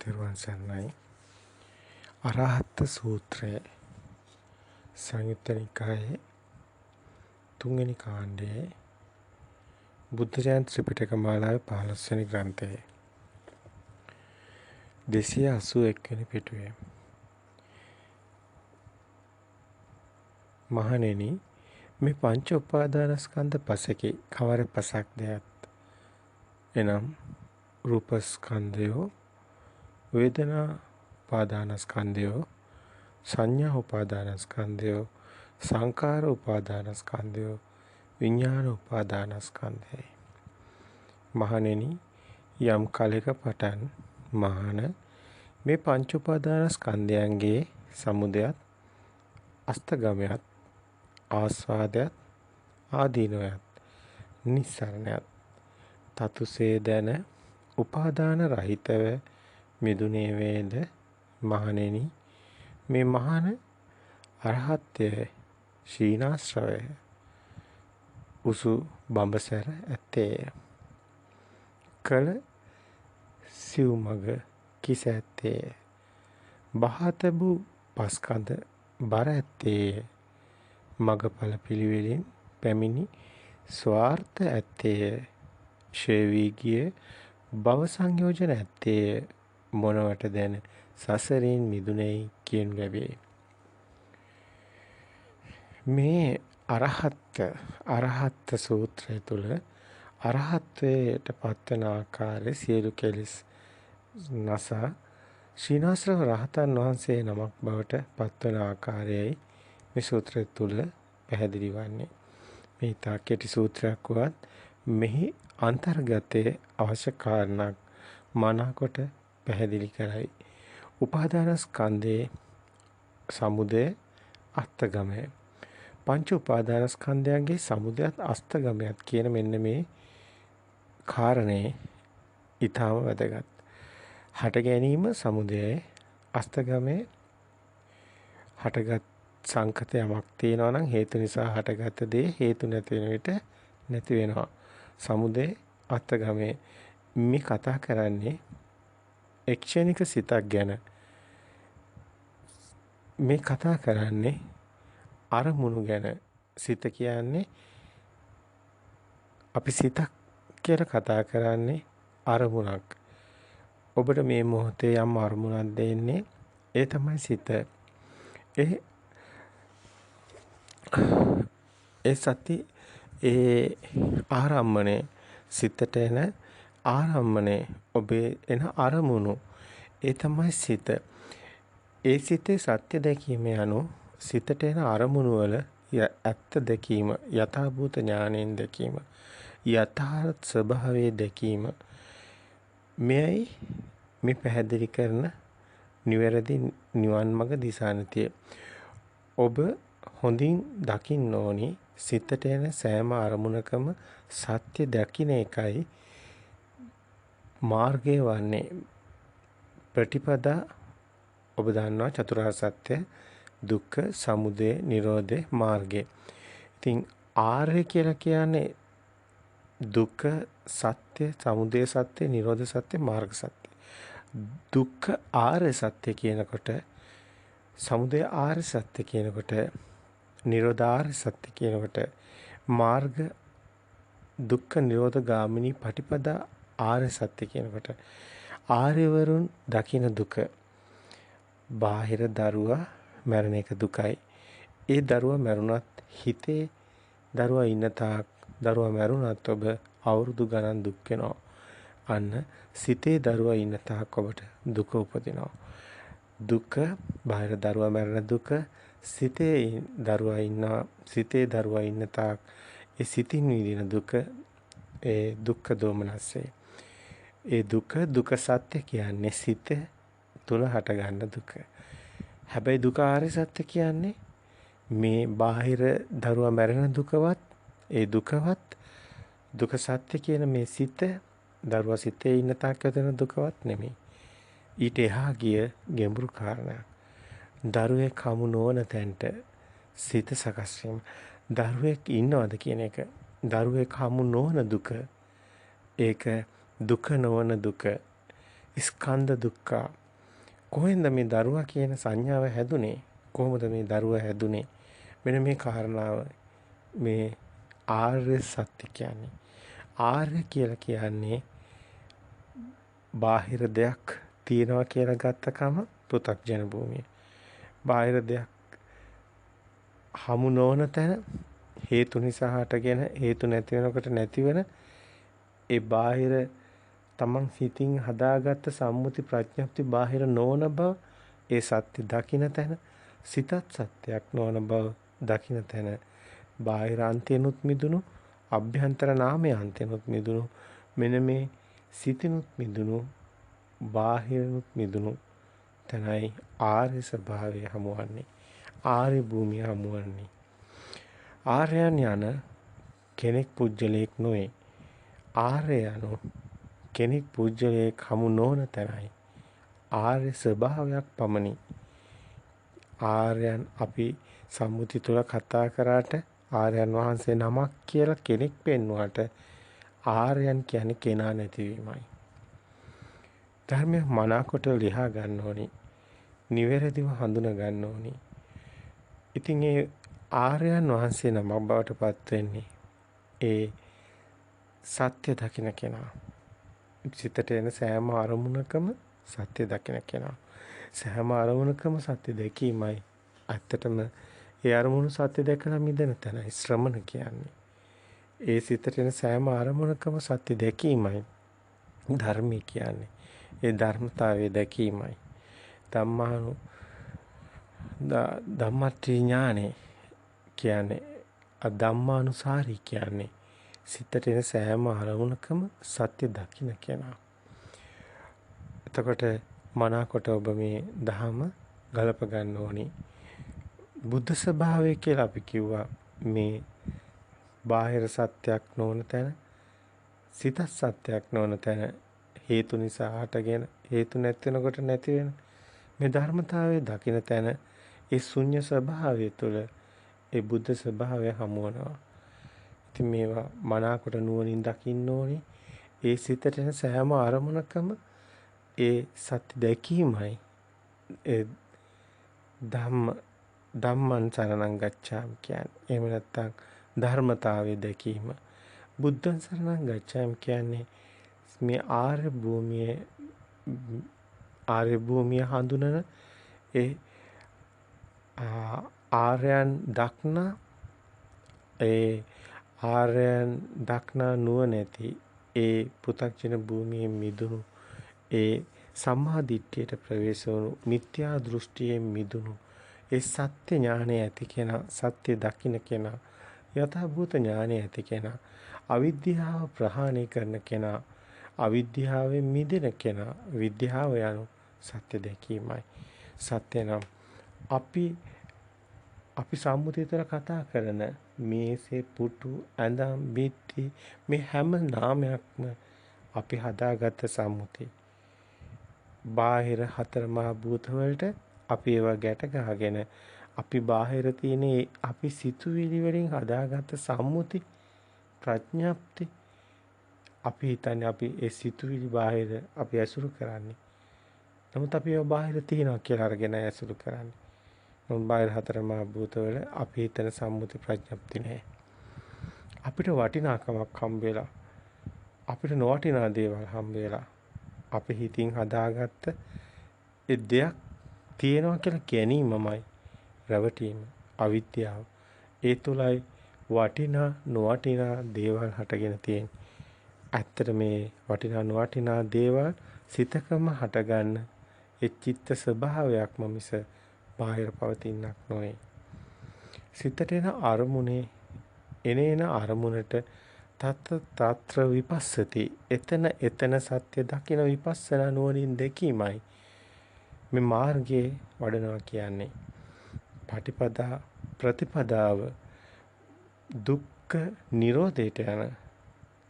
තෙරුවන් සරණයි. අරහත් සූත්‍රය සංයුත්ත නිකායේ තුන්වෙනි කාණ්ඩයේ බුද්ධ ජයන්ති ත්‍රිපිටක මාලාවේ 15 වෙනි ග්‍රන්ථයේ 281 වෙනි පිටුවේ. මහණෙනි, මේ පංච උපාදානස්කන්ධ පසකේ කවර පසක් දෙයක් එනම් රූපස්කන්ධය, වේදනා උපාදානස්කන්ධය, සංඥා උපාදානස්කන්ධය, සංකාර උපාදානස්කන්ධය, විඥාන උපාදානස්කන්ධය. මහණෙනි, යම් කලෙක පටන් මහණ මේ පංච උපාදානස්කන්ධයන්ගේ සමුදයත් අස්තගමයත් ආස්වාදයත් ආදීනවයත් නිස්සරණයත් තතුසේ දැන උපාදාන රහිතව මිදුනේ වේද. මහණෙනි, මේ මහාන අරහත්ය ශීනාශ්‍රවය උසු බඹසැර ඇත්තේය. කල සිව් මග කිස ඇත්තේය. බහතබු පස්කඳ බර ඇත්තේය. මගඵල පිළිවෙලින් පැමිණි ස්වාර්ථ ඇත්තේය. ශේවී ගිය භව සංයෝජන ඇත්තේය. මොනවට දැන සසරින් මිදුනේයි කියනු ලැබේ. මේ අරහත් සූත්‍රය තුළ අරහත්වයට පත්වන ආකාරය සියලු කෙලෙස් නසා ශීනාශ්‍රව රහතන් වහන්සේ නමක් බවට පත්වන ආකාරයයි මේ සූත්‍රය තුළ පැහැදිලි වන්නේ. මේ තා කෙටි සූත්‍රයක් වත් මෙහි අන්තර්ගතයේ අවශ්‍ය කාරණා මනාකොට පැහැදිලි කරයි. උපාදානස්කන්ධයේ සමුදය අස්තගමය. පංච උපාදානස්කන්ධයන්ගේ සමුදයත් අස්තගමයත් කියන මෙන්න මේ කාරණේ ඊටම වැදගත්. හට ගැනීම සමුදයයි, අස්තගමයේ හටගත් සංකත යමක් තියෙනවා නම් හේතු නිසා හටගත් දේ හේතු නැති වෙන විට නැති වෙනවා. සමුදය අස්තගමයේ මේ කතා කරන්නේ එක්ෂණික සිතක් ගැන. මේ කතා කරන්නේ අරමුණු ගැන. සිත කියන්නේ අපි සිතක් කියලා කතා කරන්නේ අරමුණක්. ඔබට මේ මොහොතේ යම් අරමුණක් දෙන්නේ ඒ තමයි සිත. ඒ සති ඒ ආරම්මණය සිතට එන ආරම්මණය ඔබේ එන අරමුණු ඒ තමයි සිත. ඒ සිතේ සත්‍ය දැකීම යනු සිතට එන අරමුණු වල ඇත්ත දැකීම, යථාභූත ඥාණයෙන් දැකීම, යථාර්ථ ස්වභාවයේ දැකීම. මෙයයි මේ පැහැදිලි කරන නිවැරදි නිවන් මඟ දිශානතිය. ඔබ හොඳින් දකින්න ඕනි සිතට එන සෑම අරමුණකම සත්‍ය දකින්න එකයි මාර්ගය වන්නේ. ප්‍රතිපදා ඔබ දන්නවා චතුරාර්ය සත්‍ය, දුක්ඛ, සමුදය, නිරෝධ මාර්ගය. ඉතින් ආර්ය කියලා කියන්නේ දුක්ඛ සත්‍ය, සමුදය සත්‍ය, නිරෝධ සත්‍ය, මාර්ග සත්‍ය. දුක්ඛ ආර්ය සත්‍ය කියනකොට, සමුදය ආර්ය සත්‍ය කියනකොට, නිරෝධ ආර්ය සත්‍ය කියනකොට, මාර්ග දුක්ඛ නිරෝධ ගාමිනී පටිපදා ආර්ය සත්‍ය කියනකොට ආර්යවරුන් දකින දුක. බාහිර දරුවා මරණ එක දුකයි. ඒ දරුවා මරුණත් හිතේ දරුවා ඉන්න තාක් දරුවා මරුණත් ඔබ අවුරුදු ගණන් දුක් වෙනවා. අන්න සිතේ දරුවා ඉන්න තාක් ඔබට දුක උපදිනවා. දුක බාහිර දරුවා මරණ දුක, සිතේ දරුවා ඉන්න තාක් ඒ සිතින් විඳින දුක, ඒ දුක්ඛ දෝමනස්සේ. ඒ දුක සත්‍ය කියන්නේ සිත තුල හටගන්න දුක. හැබැයි දුක ආර්ය සත්‍ය කියන්නේ මේ බාහිර දරුවා මැරෙන දුකවත්, ඒ දුකවත්, දුක සත්‍ය කියන මේ සිත දරුවා සිතේ ඉන්න තාක් ඇතිවෙන දුකවත් නෙමෙයි. ඊට එහා ගිය ගැඹුරු කාරණයක්. දරුවෙක් හමු නොවන තැනට සිත සකස් වීම. දරුවෙක් ඉන්නවද කියන එක. දරුවෙක් හමු නොවන දුක. ඒක දුක නොවන දුක. ස්කන්ධ දුක්ඛ. කොහෙන්ද මේ දරුවා කියන සංඥාව හැදුනේ? කොහොමද මේ දරුවා හැදුනේ? මෙන්න මේ කාරණාව මේ ආර්ය සත්‍ය කියන්නේ. ආර්ය කියලා කියන්නේ බාහිර දෙයක් තියනවා කියලා ගත්තකම පෘථග්ජන භූමිය. බාහිර දෙයක් හමු නොවන තැන හේතු නිසා හටගෙන හේතු නැති වෙනකොට නැතිවෙන ඒ බාහිර තමන් සිතින් හදාගත්ත සම්මුති ප්‍රඥප්ති බාහිර නොවන බව ඒ සත්‍ය දකින්න තැන සිතත් සත්‍යයක් නොවන බව දකින්න තැන බාහිර අන්තයනුත් මිදුණු අභ්‍යන්තර නාමයේ අන්තයනුත් මිදුණු මෙන්න මේ සිතිනුත් මිදුණු බාහිරනුත් මිදුණු තැනයි ආර්ය ස්වභාවය හමුවන්නේ ආර්ය භූමිය හමුවන්නේ ආර්යයන් යන කෙනෙක් පුජ්‍යලයක් නොවේ ආර්ය යනු කෙනෙක් පුජ්‍යලයක් හමු නොවන තැනයි ආර්ය ස්වභාවයක් පමණි ආර්යයන් අපි සම්මුති තුල කතා කරාට ආර්යයන් වහන්සේ නමක් කියලා කෙනෙක් පෙන්වුවාට ආර්යයන් කියන්නේ කෙනා නැතිවීමයි. ධර්මය මනාකොට ලියා ගන්න ඕනි. නිවැරදිව හඳුනා ගන්න ඕනි. ඉතින් ඒ ආර්යයන් වහන්සේ නමක් බවට පත් වෙන්නේ ඒ සත්‍ය දකින්න කෙනා. සිතට එන සෑම අරමුණකම සත්‍ය දකින්න කෙනා. සෑම අරමුණකම සත්‍ය දැකීමයි ඇත්තටම ඒ අරමුණු සත්‍ය දැකලා මිදෙන තැනයි ශ්‍රමණ කියන්නේ. ඒ සිතට එන සෑම අරමුණකම සත්‍ය දැකීමයි ධර්මී කියන්නේ. ඒ ධර්මතාවයේ දැකීමයි. ධම්මත්‍රි ඥානෙ කියන්නේ අධම්මානුසාරී කියන්නේ සිතට එන සෑම අරමුණකම සත්‍ය දකින්න කෙනා. එතකොට මනාකොට ඔබ මේ ධහම ගලප ගන්න ඕනි. බුද්ධ ස්වභාවය කියලා අපි කිව්වා මේ බාහිර සත්‍යයක් නොවන තැන සිත සත්‍යයක් නොවන තැන හේතු නිසා හටගෙන හේතු නැති වෙනකොට නැති වෙන මේ ධර්මතාවයේ දකින්න තැන ඒ ශුන්‍ය ස්වභාවය තුළ ඒ බුද්ධ ස්වභාවය හමුවනවා. ඉතින් මේවා මනාකොට නුවණින් දකින්න ඕනි. ඒ සිතට එන සෑම අරමුණකම ඒ සත්‍ය දැකීමයි ඒ ධම්මං සරණං ගච්ඡාමි කියන්නේ. එහෙම නැත්නම් ධර්මතාවයේ දැකීම. බුද්ධං සරණං ගච්ඡාමි කියන්නේ මේ ආර්ය භූමිය හඳුනන ඒ ආර්යයන් දක්නා නුවණැති ඒ පෘථග්ජන භූමියේ මිදුණු ඒ සම්මා දිට්ඨියට ප්‍රවේශ වුණු මිත්‍යා දෘෂ්ටියෙන් මිදුණු ඒ සත්‍ය ඥානය ඇති කෙනා සත්‍ය දකින්න කෙනා යථාභූත ඥානය ඇති කෙනා අවිද්‍යාව ප්‍රහාණය කරන කෙනා අවිද්‍යාවෙන් මිදෙන කෙනා විද්‍යාව යනු සත්‍ය දැකීමයි සත්‍ය නම් අපි සම්මුතියතර කතා කරන මේසේ පුටු ඇඳම් බිත්ති මේ හැම නාමයක්ම අපි හදාගත්ත සම්මුතිය බාහිර හතර මහා භූත වලට අපි ඒවා ගැට ගහගෙන අපි බාහිර තියෙන අපි සිතුවිලි වලින් හදාගත්ත සම්මුති ප්‍රඥාප්ති අපි හිතන්නේ අපි ඒ සිතුවිලි බාහිර අපි ඇසුරු කරන්නේ. නමුත් අපි ඒවා බාහිර තියනවා කියලා අරගෙන ඇසුරු කරන්නේ. නමුත් බාහිර හතර මහා භූත වල අපි හිතන සම්මුති ප්‍රඥාප්ති නැහැ. අපිට වටිනාකමක් හම්බ වෙලා අපිට නොවටිනා දේවල් හම්බ වෙලා අපි හිතින් හදාගත්ත ඒ දෙයක් තියෙනවා කියලා ගැනීමමයි රැවටීම අවිද්‍යාව. ඒ තුලයි වටිනා නොවටිනා දේවල් හටගෙන තියෙන්නේ. ඇත්තට මේ වටිනා නොවටිනා දේවල් සිතකම හටගන්න ඒ චිත්ත ස්වභාවයක්ම මිස බාහිර පවතිනක් නොවේ. සිතට එන අරමුණේ එනේන අරමුණට තත්ත්‍ර විපස්සති එතන සත්‍ය දකින විපස්සනා නුවණින් දැකීමයි මේ මාර්ගයේ වඩනවා කියන්නේ. පටිපදා ප්‍රතිපදාව දුක්ඛ නිරෝධයට යන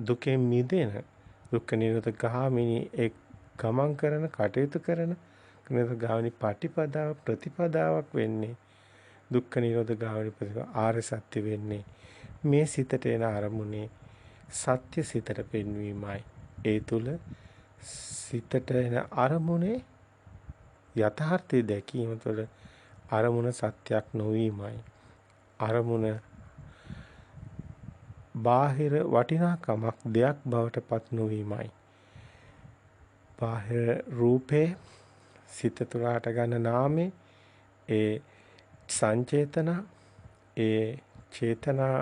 දුකෙන් මිදෙන දුක්ඛ නිරෝධ ගාමිනී එක් ගමන් කරන කටයුතු කරන නිරෝධ ගාමිනී පටිපදාව ප්‍රතිපදාවක් වෙන්නේ දුක්ඛ නිරෝධ ගාමිනී ප්‍රතිපදාව ආර්ය සත්‍ය වෙන්නේ මේ සිතට එන අරමුණේ සත්‍ය සිතට පෙන්වීමයි. ඒ තුල සිතට එන අරමුණේ යථාර්ථය දැකීම තුළ අරමුණ සත්‍යක් නොවීමයි. අරමුණ බාහිර වටිනාකමක් දෙයක් බවට පත් නොවීමයි. බාහිර රූපේ සිත තුළ හට ගන්න නාමේ ඒ සංචේතන ඒ චේතනා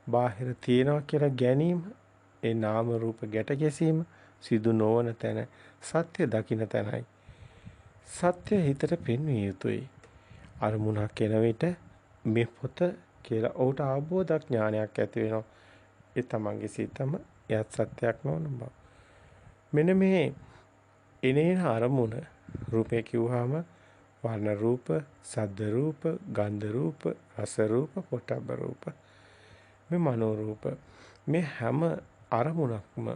බාහිර තියනවා කියලා ගැනීම ඒ නාම රූප ගැට ගැසීම සිදු නොවන තැන සත්‍ය දකින්න තැනයි. සත්‍ය හිතට පෙන්විය යුතුයි. අරමුණක් එන විට මේ පොත කියලා ඔහුට අවබෝධ ඥානයක් ඇති වෙනවා. ඒ තමන්ගේ සිතම යත් සත්‍යයක් නොවන බව. මෙන්න මේ එනේන අරමුණ රූපේ කිව්වහම වර්ණ රූප, ශබ්ද රූප, ගන්ධ රූප, රස රූප, පොට්ටබ්බ රූප, මේ මනෝ රූප. මේ හැම අරමුණක්ම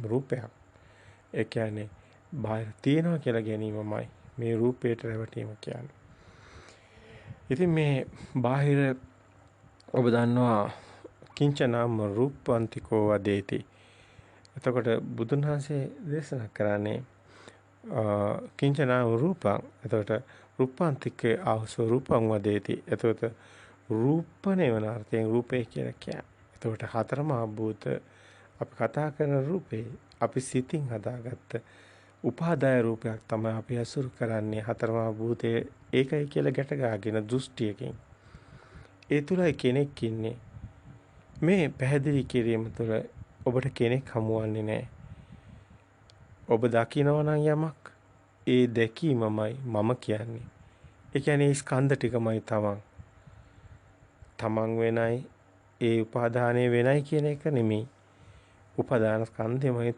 රූපයක්. ඒ කියන්නේ බාහිර තියනවා කියලා ගැනීමමයි මේ රූපයට රැවටීම කියන්නේ. ඉතින් මේ බාහිර ඔබ දන්නවා කිංචනාම රූපන්තිකෝ වදේති. එතකොට බුදුන් වහන්සේ දේශනා කරන්නේ කිංචනාම රූපං. එතකොට රූපාන්තිකේ ආවසෝ රූපං වදේති. එතකොට රූපනේ වන අර්ථයෙන් රූපේ කියලා කියන්නේ. එතකොට හතරම භූත අපි කතා කරන රූපේ අපි සිතින් හදාගත්ත උපාදාය රූපයක් තමයි අපි අසුරු කරන්නේ. හතරම භූතයේ ඒකයි කියලා ගැට ගහගෙන දෘෂ්ටියකින්. ඒ තුලයි කෙනෙක් ඉන්නේ. මේ පැහැදිලි කිරීම තුළ ඔබට කෙනෙක් හමුවන්නේ නැහැ. ඔබ දකිනවා නම් යමක් ඒ දැකීමමයි මම කියන්නේ. ඒ කියන්නේ ස්කන්ධ ටිකමයි තමන් වෙනයි ඒ උපාදානය වෙනයි කියන එක නෙමෙයි. උපාදාන ස්කන්ධයමයි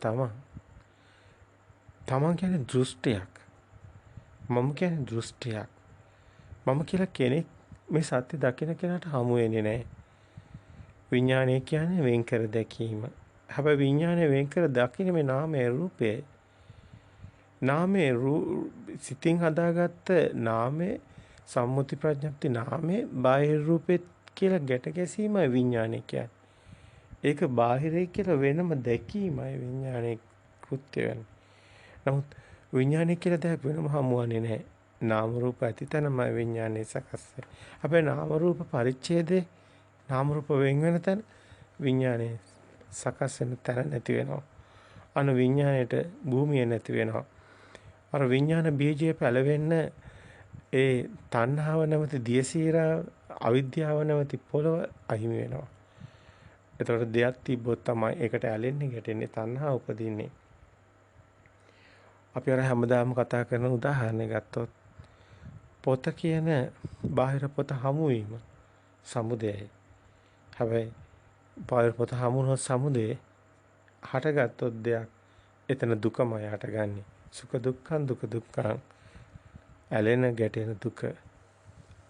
තමන් කියන්නේ දෘෂ්ටියක්. මම කියන්නේ දෘෂ්ටියක්. මම කියලා කෙනෙක් මේ සත්‍ය දකින කෙනාට හමු වෙන්නේ නැහැ. විඥානය කියන්නේ වෙන් කර දැකීම. හැබැයි විඥානය වෙන් කර දකින මේ නාමයේ රූපේ. නාමයේ සිතින් හදාගත්ත නාමයේ සම්මුති ප්‍රඥප්ති නාමයේ බාහිර රූපෙත් කියලා ගැට ගැසීමයි විඥානය කියන්නේ. ඒක බාහිරයි කියලා වෙනම දැකීමයි විඥානයේ කෘත්‍ය වෙන්නේ. නමුත් විඥානය කියලා දෙයක් වෙනම හමුවන්නේ නැහැ. නාම රූප ඇතිතනමයි විඥානයේ සකස් වෙන්නේ. හැබැයි නාම රූප පරිච්ඡේදේ නාම රූප වෙන් වෙන තැන විඥානයේ සකස් වෙන තැන නැති වෙනවා. අන විඥාණයට භූමිය නැති වෙනවා. අර විඥාන බීජය පැලවෙන්න ඒ තණ්හාව නැමැති දියසීරා අවිද්‍යාව නැමැති පොළව අහිමි වෙනවා. එතකොට දෙයක් තිබ්බොත් තමයි ඒකට ඇලෙන්නේ ගැටෙන්නේ තණ්හා උපදින්නේ. අපි අර හැමදාම කතා කරන උදාහරණයක් ගත්තොත් පොත කියන බාහිර පොත හමු වීම සමුදයයි. හැබැයි බාහිර පොත හමුනොත් සමුදේ හටගත්තොත් දෙයක් එතන දුකමයි හටගන්නේ. සුඛ දුක්ඛං දුක දුක්ඛං ඇලෙන ගැටෙන දුක.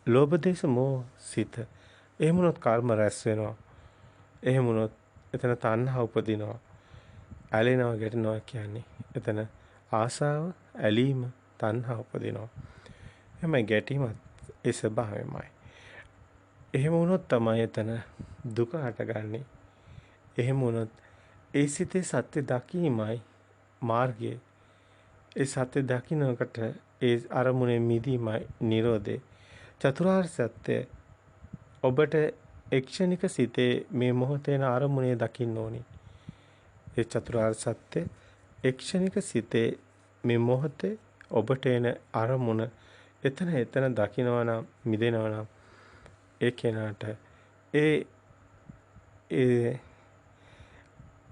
ලෝභ දේශ මොහ සිත. එහෙම වුණොත් කර්ම රැස් වෙනවා. එහෙම වුණොත් එතන තණ්හා උපදිනවා. ඇලෙනවා ගැටෙනවා කියන්නේ එතන ආසාව ඇලීම තණ්හා උපදිනවා. එමය ගැටීමත් ඒ ස්වභාවයමයි. එහෙම වුණොත් තමයි එතන දුක හටගන්නේ. එහෙම වුණොත් ඒ සිතේ සත්‍ය දකීමයි මාර්ගය. ඒ සත්‍ය දකින්නකට ඒ අරමුණේ මිදීමයි නිරෝධේ. චතුරාර්ය සත්‍ය ඔබට එක්ෂණික සිතේ මේ මොහොතේන අරමුණේ දකින්න ඕනි. ඒ චතුරාර්ය සත්‍ය එක්ෂණික සිතේ මේ මොහොතේ ඔබට එන අරමුණ එතන දකිනවා නම් මිදෙනවා නම් ඒ කෙනාට ඒ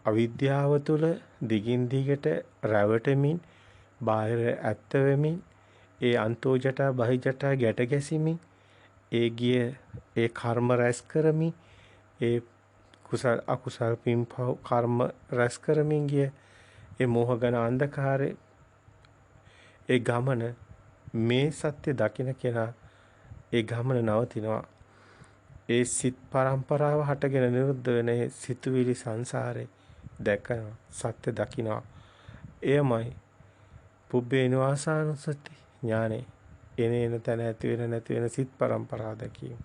අවිද්‍යාව තුළ දිගින් දිගට රැවටෙමින් බාහිර ඇත්ත වෙමින් ඒ අන්තෝජට බහිජට ගැට ගැසීමින් ඒ ගිය ඒ කර්ම රැස් කරමින් ඒ කුසල අකුසල පින්පව් කර්ම රැස් කරමින් ගිය ඒ මෝහගන අන්ධකාරේ ඒ ගමන මේ සත්‍ය දකින්න කෙනා ඒ ගමන නවතිනවා. ඒ සිත් පරම්පරාව හටගෙන නිරුද්ධ වෙන ඒ සිතුවිලි සංසාරේ දැකනවා සත්‍ය දකිනවා. එයමයි පුබ්බේ නිවාසානුසති ඥානෙ. එනේන තැන ඇති වෙන නැති වෙන සිත් පරම්පරාව දැකීම.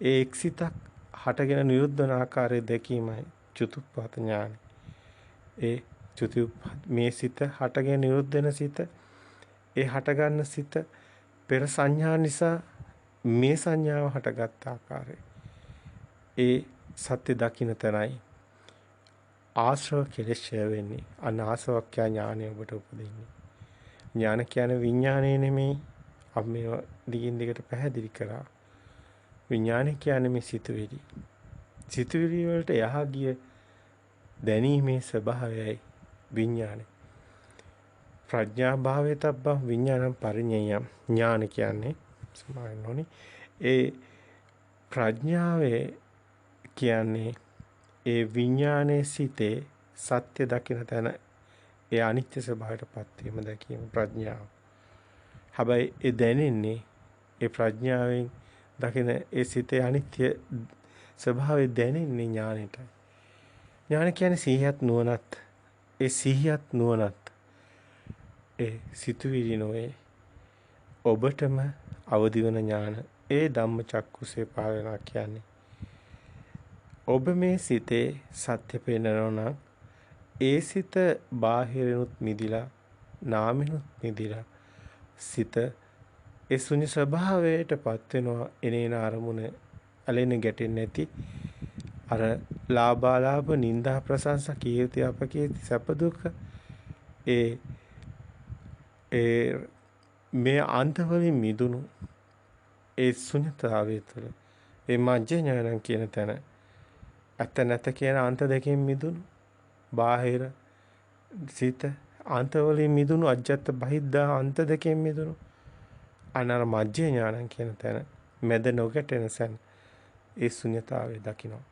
ඒ එක්සිතක් හටගෙන නිරුද්ධ වන ආකාරය දැකීමයි චතුප්පත ඥානෙ. ඒ චුති මේ සිත හටගෙන නිරුද්ධ වෙන සිත, ඒ හටගන්න සිත පෙර සංඥා නිසා මේ සංඥාව හටගත් ආකාරය. ඒ සත්‍ය දකින්න තැනයි ආශ්‍රව කෙලෙෂය වෙන්නේ. අනාසවක්ඛ්‍යා ඥානය ඔබට උපදින්නේ. ඥාන කියන්නේ විඥානය නෙමෙයි. අපි මේ දිගින් දිගට පැහැදිලි කරා. විඥානය කියන්නේ මේ සිතුවිලි. සිතුවිලි වලට යහා ගිය දැනීමේ ස්වභාවයයි විඥානය. ප්‍රඥා භාවයේ තබ්බ විඥානම් පරිඤ්ඤයම් ඥාන කියන්නේ සමාවෙන්න ඕනි. ඒ ප්‍රඥාවේ කියන්නේ ඒ විඥානයේ සිටේ සත්‍ය දකින තැන ඒ අනිත්‍ය ස්වභාවයටපත් වීම දැකීම ප්‍රඥාව. හැබැයි ඒ දැනෙන්නේ ඒ ප්‍රඥාවෙන් දකින ඒ සිතේ අනිත්‍ය ස්වභාවය දැනෙන්නේ ඥානෙටයි. ඥාන කියන්නේ සිහියත් නුවණත්. ඒ සිහියත් නුවණත් ඒ සිතුවිලි නොවේ. ඔබටම අවදි වෙන ඥාන ඒ ධම්මචක්කුසේ පාලනා කියන්නේ. ඔබ මේ සිතේ සත්‍ය පෙන්වනවා නම් ඒ සිත බාහිරිනුත් මිදිලා නාමිනුත් මිදිලා සිත ඒ ශුන්‍ය ස්වභාවයටපත් වෙනවා. එනේන අරමුණ ඇලෙන ගැටෙන්නේ නැති අර ලාභාලාභ නිന്ദා ප්‍රශංසා කීර්ති අපකීර්ති සැප දුක ඒ මේ අන්තවලින් මිදුණු ඒ ශුන්‍යතාවය තුළ ඒ මජ්ජ ඥානං කියන තැන ඇත්ත නැත කියන අන්ත දෙකෙන් මිදුණු බාහිර සිත අන්තවලින් මිදුණු අජ්ජත් බහිද්දා අන්ත දෙකෙන් මිදුණු අනර මජ්ජ ඥානං කියන තැන මැද නොගැටෙන සැන ඒ ශුන්‍යතාවය දකිනවා.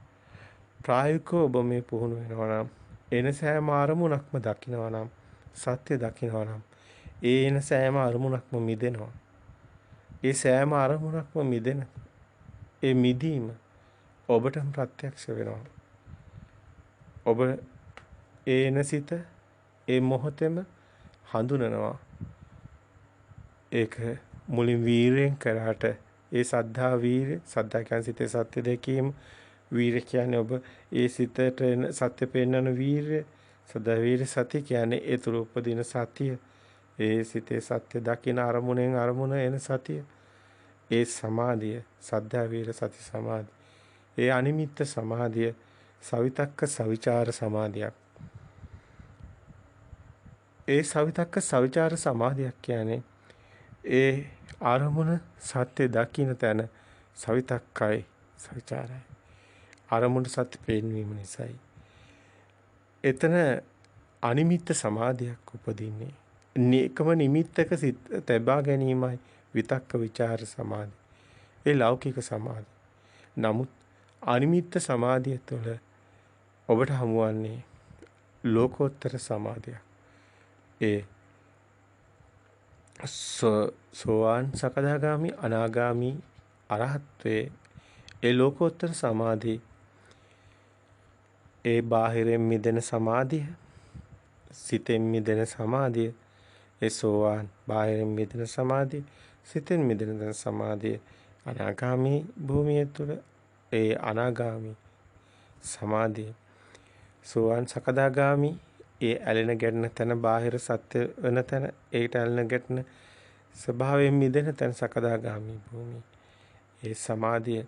ප්‍රායෝගිකව ඔබ මේ පුහුණු වෙනවා නම් එන සෑම අරමුණක්ම දකිනවා නම් සත්‍ය දකිනවා නම් ඒ එන සෑම අරමුණක්ම මිදෙනවා. ඒ සෑම අරමුණක්ම මිදෙන ඒ මිදීම ඔබටම ප්‍රත්‍යක්ෂ වෙනවා. ඔබ ඒ එන සිත ඒ මොහොතේම හඳුනනවා. ඒක මුලින් වීරයෙන් කරාට ඒ සද්ධා වීරය සද්ධා කියන්නේ සිතේ සත්‍ය දැකීම වීරය කියන්නේ ඔබ ඒ සිතට එන සත්‍ය පෙන්වන වීරය සදා වීර සති කියන්නේ ඒ තුල උපදින සතිය ඒ සිතේ සත්‍ය දකින අරමුණෙන් අරමුණ එන සතිය ඒ සමාධිය සද්ධා වීර සති සමාධි ඒ අනිමිත්ත සමාධිය සවිතක්ක සවිචාර සමාධියක්. ඒ සවිතක්ක සවිචාර සමාධියක් කියන්නේ ඒ අරමුණ සත්‍ය දකින්න තැන සවිතක්කයි සවිචාරයි. අරමුණ සත්‍ය පෙන්වීම නිසායි. එතන අනිමිත්ත සමාධියක් උපදින්නේ. එකම නිමිත්තක සිත තබා ගැනීමයි විතක්ක ਵਿਚාර සමාධි. ඒ ලෞකික සමාධි. නමුත් අනිමිත්ත සමාධිය තුළ ඔබට හමුවන්නේ ලෝකෝත්තර සමාධියක්. ඒ සෝවාන් සකදාගාමි අනාගාමි අරහත්වේ ඒ ලෝකෝත්තර සමාධි ඒ බාහිරෙන් මිදෙන සමාධිය සිතෙන් මිදෙන සමාධිය ඒ සෝවාන් බාහිරෙන් මිදෙන සමාධිය සිතෙන් මිදෙන සමාධිය අනාගාමි භූමිය තුළ ඒ අනාගාමි සමාධිය සෝවාන් සකදාගාමි ඒ ඇලෙන ගැටෙන තැන බාහිර සත්‍ය වෙන තැන ඒකට ඇලෙන ගැටෙන ස්වභාවයෙන් මිදෙන තැන සකදාගාමි භූමිය ඒ සමාධිය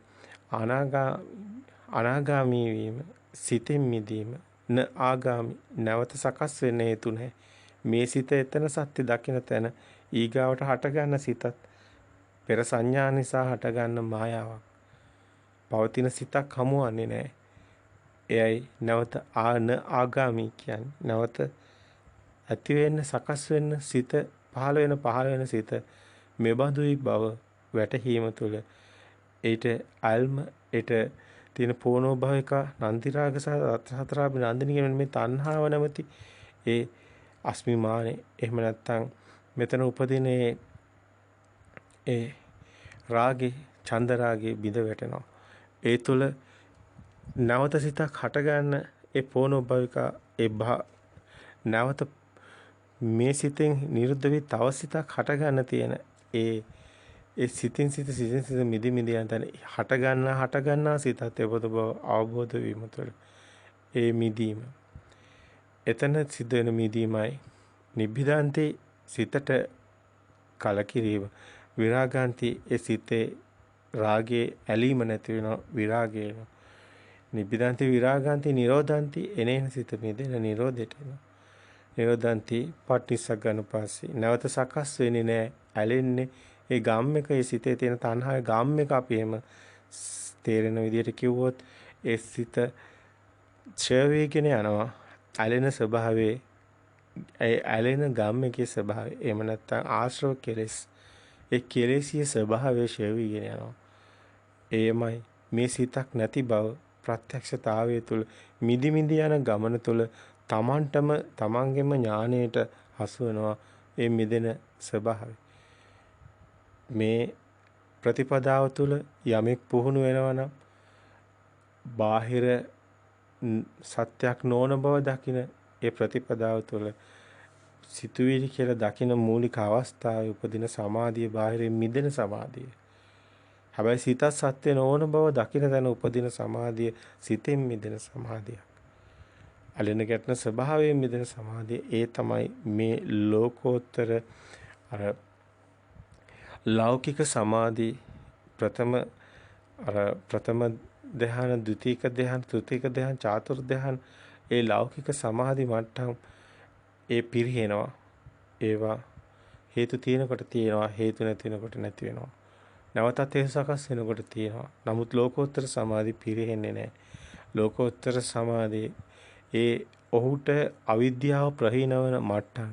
අනාගාමි වීම සිතෙන් මිදීම න ආගාමි නැවත සකස් වෙන්න හේතු නැහැ. මේ සිත එතන සත්‍ය දකින තැන ඊගාවට හටගන්න සිතත් පෙර සංඥා නිසා හටගන්න මායාවක්. පවතින සිතක් හමුවන්නේ නැහැ. එයයි නැවත ආගාමි කියන්නේ නැවත ඇති වෙන්න සකස් වෙන්න සිත පහළ වෙන සිත මෙබඳුයි බව වැටහීම තුළ ඊට අල්ම ඊට තියෙන පෝනෝ භවික නන්දි රාග සහ සතරාභි නන්දිනී කියන මේ තණ්හාව නැමැති ඒ අස්මිමානේ එහෙම නැත්නම් මෙතන උපදින ඒ රාගේ ඡන්ද රාගේ බිඳ වැටෙනවා. ඒ තුළ නැවත සිතක් හටගන්න ඒ පෝනෝ භවික නැවත මේ සිතෙන් නිරුද්ධ වී තව සිතක් හටගන්න තියෙන ඒ සිතින් සිත මිදි යන තැන හටගන්නා සිතත් එපොත බව අවබෝධ වීම තුළ ඒ මිදීම එතන සිද්ධ වෙන මිදීමයි නිබ්බිදාන්ති සිතට කලකිරීම විරාගාන්ති ඒ සිතේ රාගයේ ඇලීම නැති වෙනවා විරාගය එනවා. නිබ්බිදාන්ති විරාගාන්ති නිරෝධාන්ති එනේන සිත මිදෙන නිරෝධයට එනවා. නිරෝධාන්ති පටිසග්ගනුපස්සී නැවත සකස් වෙන්නේ නැහැ ඇලෙන්නේ ඒ ගම් එක ඒ සිතේ තියෙන තණ්හාවේ ගම් එක අපි එහෙම තේරෙන විදිහට කිව්වොත් ඒ සිත ඡය වේගෙන යනවා ඇලෙන ස්වභාවයේ ඒ ඇලෙන ගම් එකේ ස්වභාවය එහෙම නැත්නම් ආශ්‍රව කෙලෙස් ඒ කෙලෙසිය ස්වභාවය ඡය වේගෙන යනවා එයමයි මේ සිතක් නැති බව ප්‍රත්‍යක්ෂතාවය තුළ මිදි මිදි යන ගමන තුළ තමන්ගේම ඥාණයට හසු වෙනවා ඒ මිදෙන ස්වභාවය මේ ප්‍රතිපදාව තුළ යමෙක් පුහුණු වෙනවා නම් බාහිර සත්‍යක් නොවන බව දකින ඒ ප්‍රතිපදාව තුළ සිතුවිලි කියලා දකින මූලික අවස්ථාවේ උපදින සමාධිය බාහිරින් මිදෙන සමාධිය. හැබැයි සිතත් සත්‍ය නොවන බව දකින තැන උපදින සමාධිය සිතෙන් මිදෙන සමාධියක්. ඇලෙන ගැටෙන ස්වභාවයෙන් මිදෙන සමාධිය ඒ තමයි මේ ලෝකෝත්තර අර ලෞකික සමාධි ප්‍රථම ධ්‍යාන ද්විතීක ධ්‍යාන තෘතීක ධ්‍යාන චාතුර්ථ ධ්‍යාන ඒ ලෞකික සමාධි මට්ටම් ඒ පිරිහෙනවා ඒවා හේතු තියෙනකොට තියෙනවා හේතු නැති වෙනකොට නැති වෙනවා නැවතත් ඒ සකස් වෙනකොට තියෙනවා නමුත් ලෝකෝත්තර සමාධි පිරිහෙන්නේ නැහැ ලෝකෝත්තර සමාධි ඒ ඔහුට අවිද්‍යාව ප්‍රහීනවන මට්ටම්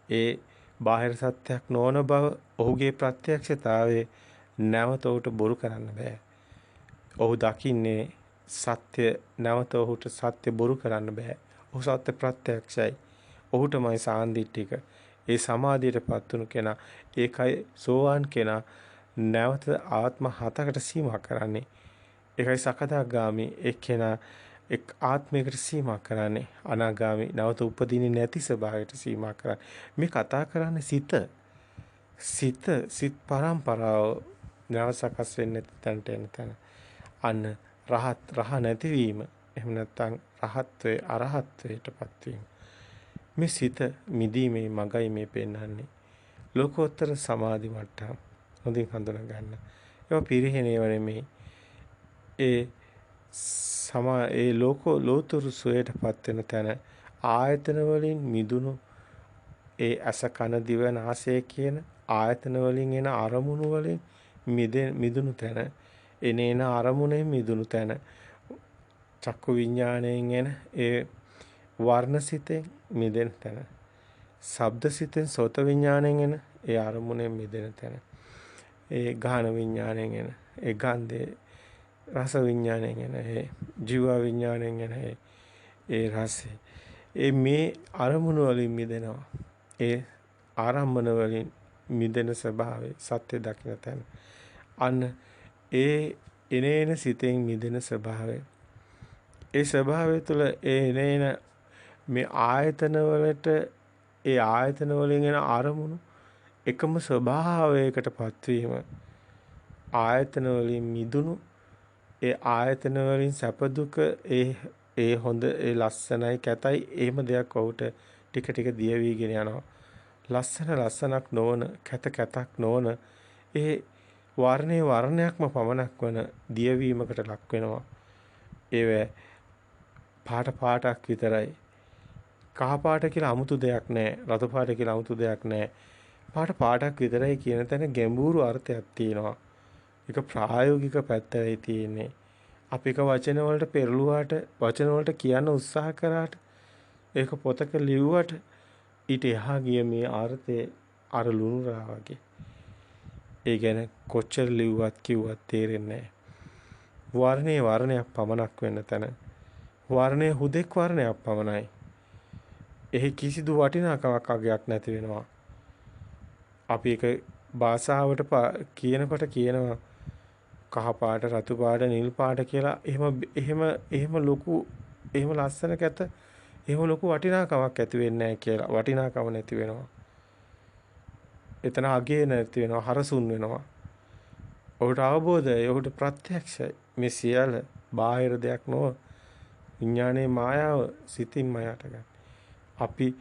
ඒ බාහිර සත්‍යයක් නොවන බව ඔහුගේ ප්‍රත්‍යක්ෂතාවයේ නැවත ඔහුට බොරු කරන්න බෑ. ඔහු දකින්නේ සත්‍ය නැවත ඔහුට සත්‍ය බොරු කරන්න බෑ. ඔහු සත්‍ය ප්‍රත්‍යක්ෂයි. ඔහුටමයි සාන්දිටික. ඒ සමාධියටපත් වුණු කෙනා ඒකයි සෝවාන් කෙනා නැවත ආත්ම 7කට සීමා කරන්නේ. ඒකයි සකදාගාමි එක්කෙනා එක් ආත්මයකට සීමා කරන්නේ අනාගාමි නැවත උපදින්නේ නැති ස්වභාවයට සීමා කරන්නේ මේ කතා කරන්නේ සිත පරම්පරාව නැව සකස් වෙන්නේ තැනට එන තැන අන්න රහ නැතිවීම එහෙම නැත්නම් රහත්වේ අරහත්වයටපත් වීම මේ සිත මිදීමේ මගයි මේ පෙන්වන්නේ ලෝකෝත්තර සමාධි මට්ටම් හොඳින් හඳුනා ගන්න ඒවා පිරිහෙනේව නෙමෙයි ඒ ලෝතුරු සුවයටපත් වෙන තැන ආයතන වලින් මිදුණු ඒ අස කන දිව නාසය කියන ආයතන වලින් එන අරමුණු වලින් මිදුණු තැන එනේන අරමුණේ මිදුණු තැන චක්කු විඥාණයෙන් එන ඒ වර්ණසිතෙන් මිදෙන තැන ශබ්දසිතෙන් සෝත විඥාණයෙන් එන ඒ අරමුණේ මිදෙන තැන ඒ ගාහන විඥාණයෙන් එන ඒ ගන්ධේ රස විඥාණයෙන් එන ඒ ජීව විඥාණයෙන් එන ඒ රසය ඒ මේ අරමුණු වලින් මිදෙනවා ඒ ආරම්මන වලින් මිදෙන ස්වභාවය සත්‍ය දකින්න තැන අන්න ඒ එනේන සිතෙන් මිදෙන ස්වභාවය ඒ ස්වභාවය තුළ ඒ එනේන මේ ආයතන වලට ඒ ආයතන වලින් එන අරමුණු එකම ස්වභාවයකටපත් වීම ආයතන වලින් මිදුණු ඒ ආයතන වලින් සැප දුක ඒ හොඳ ඒ ලස්සනයි කැතයි එහෙම දෙයක් ඔහුට ටික ටික දිය වීගෙන යනවා ලස්සනක් නොවන කැතක් නොවන ඒ වර්ණයක්ම පමණක් වන දියවීමකට ලක් වෙනවා ඒව පාටක් විතරයි කහ පාට කියලා 아무තු දෙයක් නැහැ රතු පාට කියලා 아무තු දෙයක් නැහැ පාටක් විතරයි කියන තැන ගැඹුරු අර්ථයක් තියෙනවා ඒක ප්‍රායෝගික පැත්තයි තියෙන්නේ. අපි එක වචන වලට පෙරළුවාට වචන වලට කියන්න උත්සාහ කරාට ඒක පොතක ලිව්වට ඊට එහා ගිය මේ අර්ථය අර ලුණු රා වගේ. ඒ කියන්නේ කොච්චර ලිව්වත් කිව්වත් තේරෙන්නේ නැහැ. වර්ණයක් පමණක් වෙන්න තැන. වර්ණය හුදෙක් වර්ණයක් පමණයි. එහි කිසිදු වටිනාකමක් අගයක් නැති වෙනවා. අපි ඒක භාෂාවට කියනකොට කියනවා කහ පාට රතු පාට නිල් පාට කියලා එහෙම ලොකු එහෙම ලස්සන කැත එහෙම ලොකු වටිනාකමක් ඇති වෙන්නේ නැහැ කියලා වටිනාකම නැති වෙනවා. එතන අගේ නැති වෙනවා හරසුන් වෙනවා. ඔහුට අවබෝධය ඔහුට ප්‍රත්‍යක්ෂයි මේ සියල්ල බාහිර දෙයක් නොව විඥානයේ මායාව සිතින්ම යටගන්න. අපි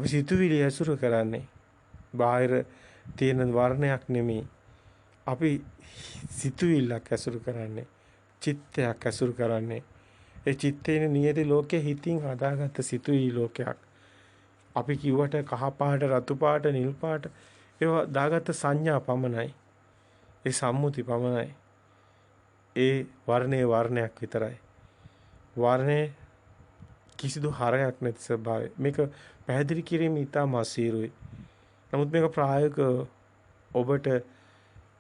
සිතුවිලි ඇසුරු කරන්නේ බාහිර තියෙන වර්ණයක් නෙමෙයි. අපි සිතුවිල්ලක් ඇසුරු කරන්නේ. චිත්තයක් ඇසුරු කරන්නේ. ඒ චිත්තේන නියති ලෝකයේ හිතින් හදාගත්ත සිතුවිලි ලෝකයක්. අපි කිව්වට කහ පාට, රතු පාට, නිල් පාට ඒවා දාගත්ත සංඥා පමණයි. ඒ සම්මුති පමණයි. ඒ වර්ණයේ වර්ණයක් විතරයි. වර්ණේ කිසිදු හරයක් නැති ස්වභාවය. මේක පැහැදිලි කිරීම ඉතාම අසීරුයි. නමුත් මේක ප්‍රායෝගිකව ඔබට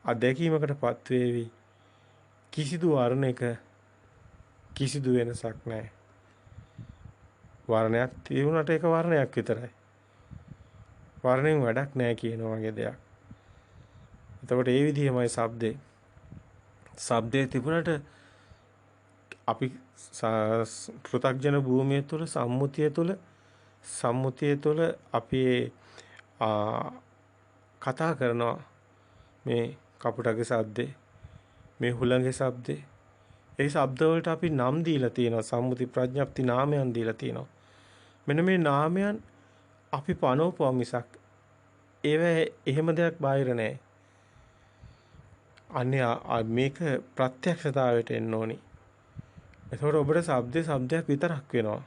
අත්දැකීමකටපත් වේවි. කිසිදු වර්ණයක කිසිදු වෙනසක් නැහැ. වර්ණයක් තියුණාට ඒක වර්ණයක් විතරයි. වර්ණයෙන් වැඩක් නැහැ කියන වගේ දෙයක්. එතකොට ඒ විදිහමයි ශබ්දේ. ශබ්දේ තිබුණාට අපි පෘථග්ජන භූමිය තුළ සම්මුතිය තුළ අපි කතා කරනවා මේ කපුටගේ ශබ්දේ, මේ හුළඟේ ශබ්දේ. ඒ ශබ්ද වලට අපි නම් දීලා තියෙනවා, සම්මුති ප්‍රඥප්ති නාමයන් දීලා තියෙනවා. මෙන්න මේ නාමයන් අපි පනවපුවා මිසක් ඒව එහෙම දෙයක් බාහිර නැහැ. අනේ මේක ප්‍රත්‍යක්ෂතාවයට එන්න ඕනි. එතකොට ඔබට ශබ්දයක් විතරක් වෙනවා.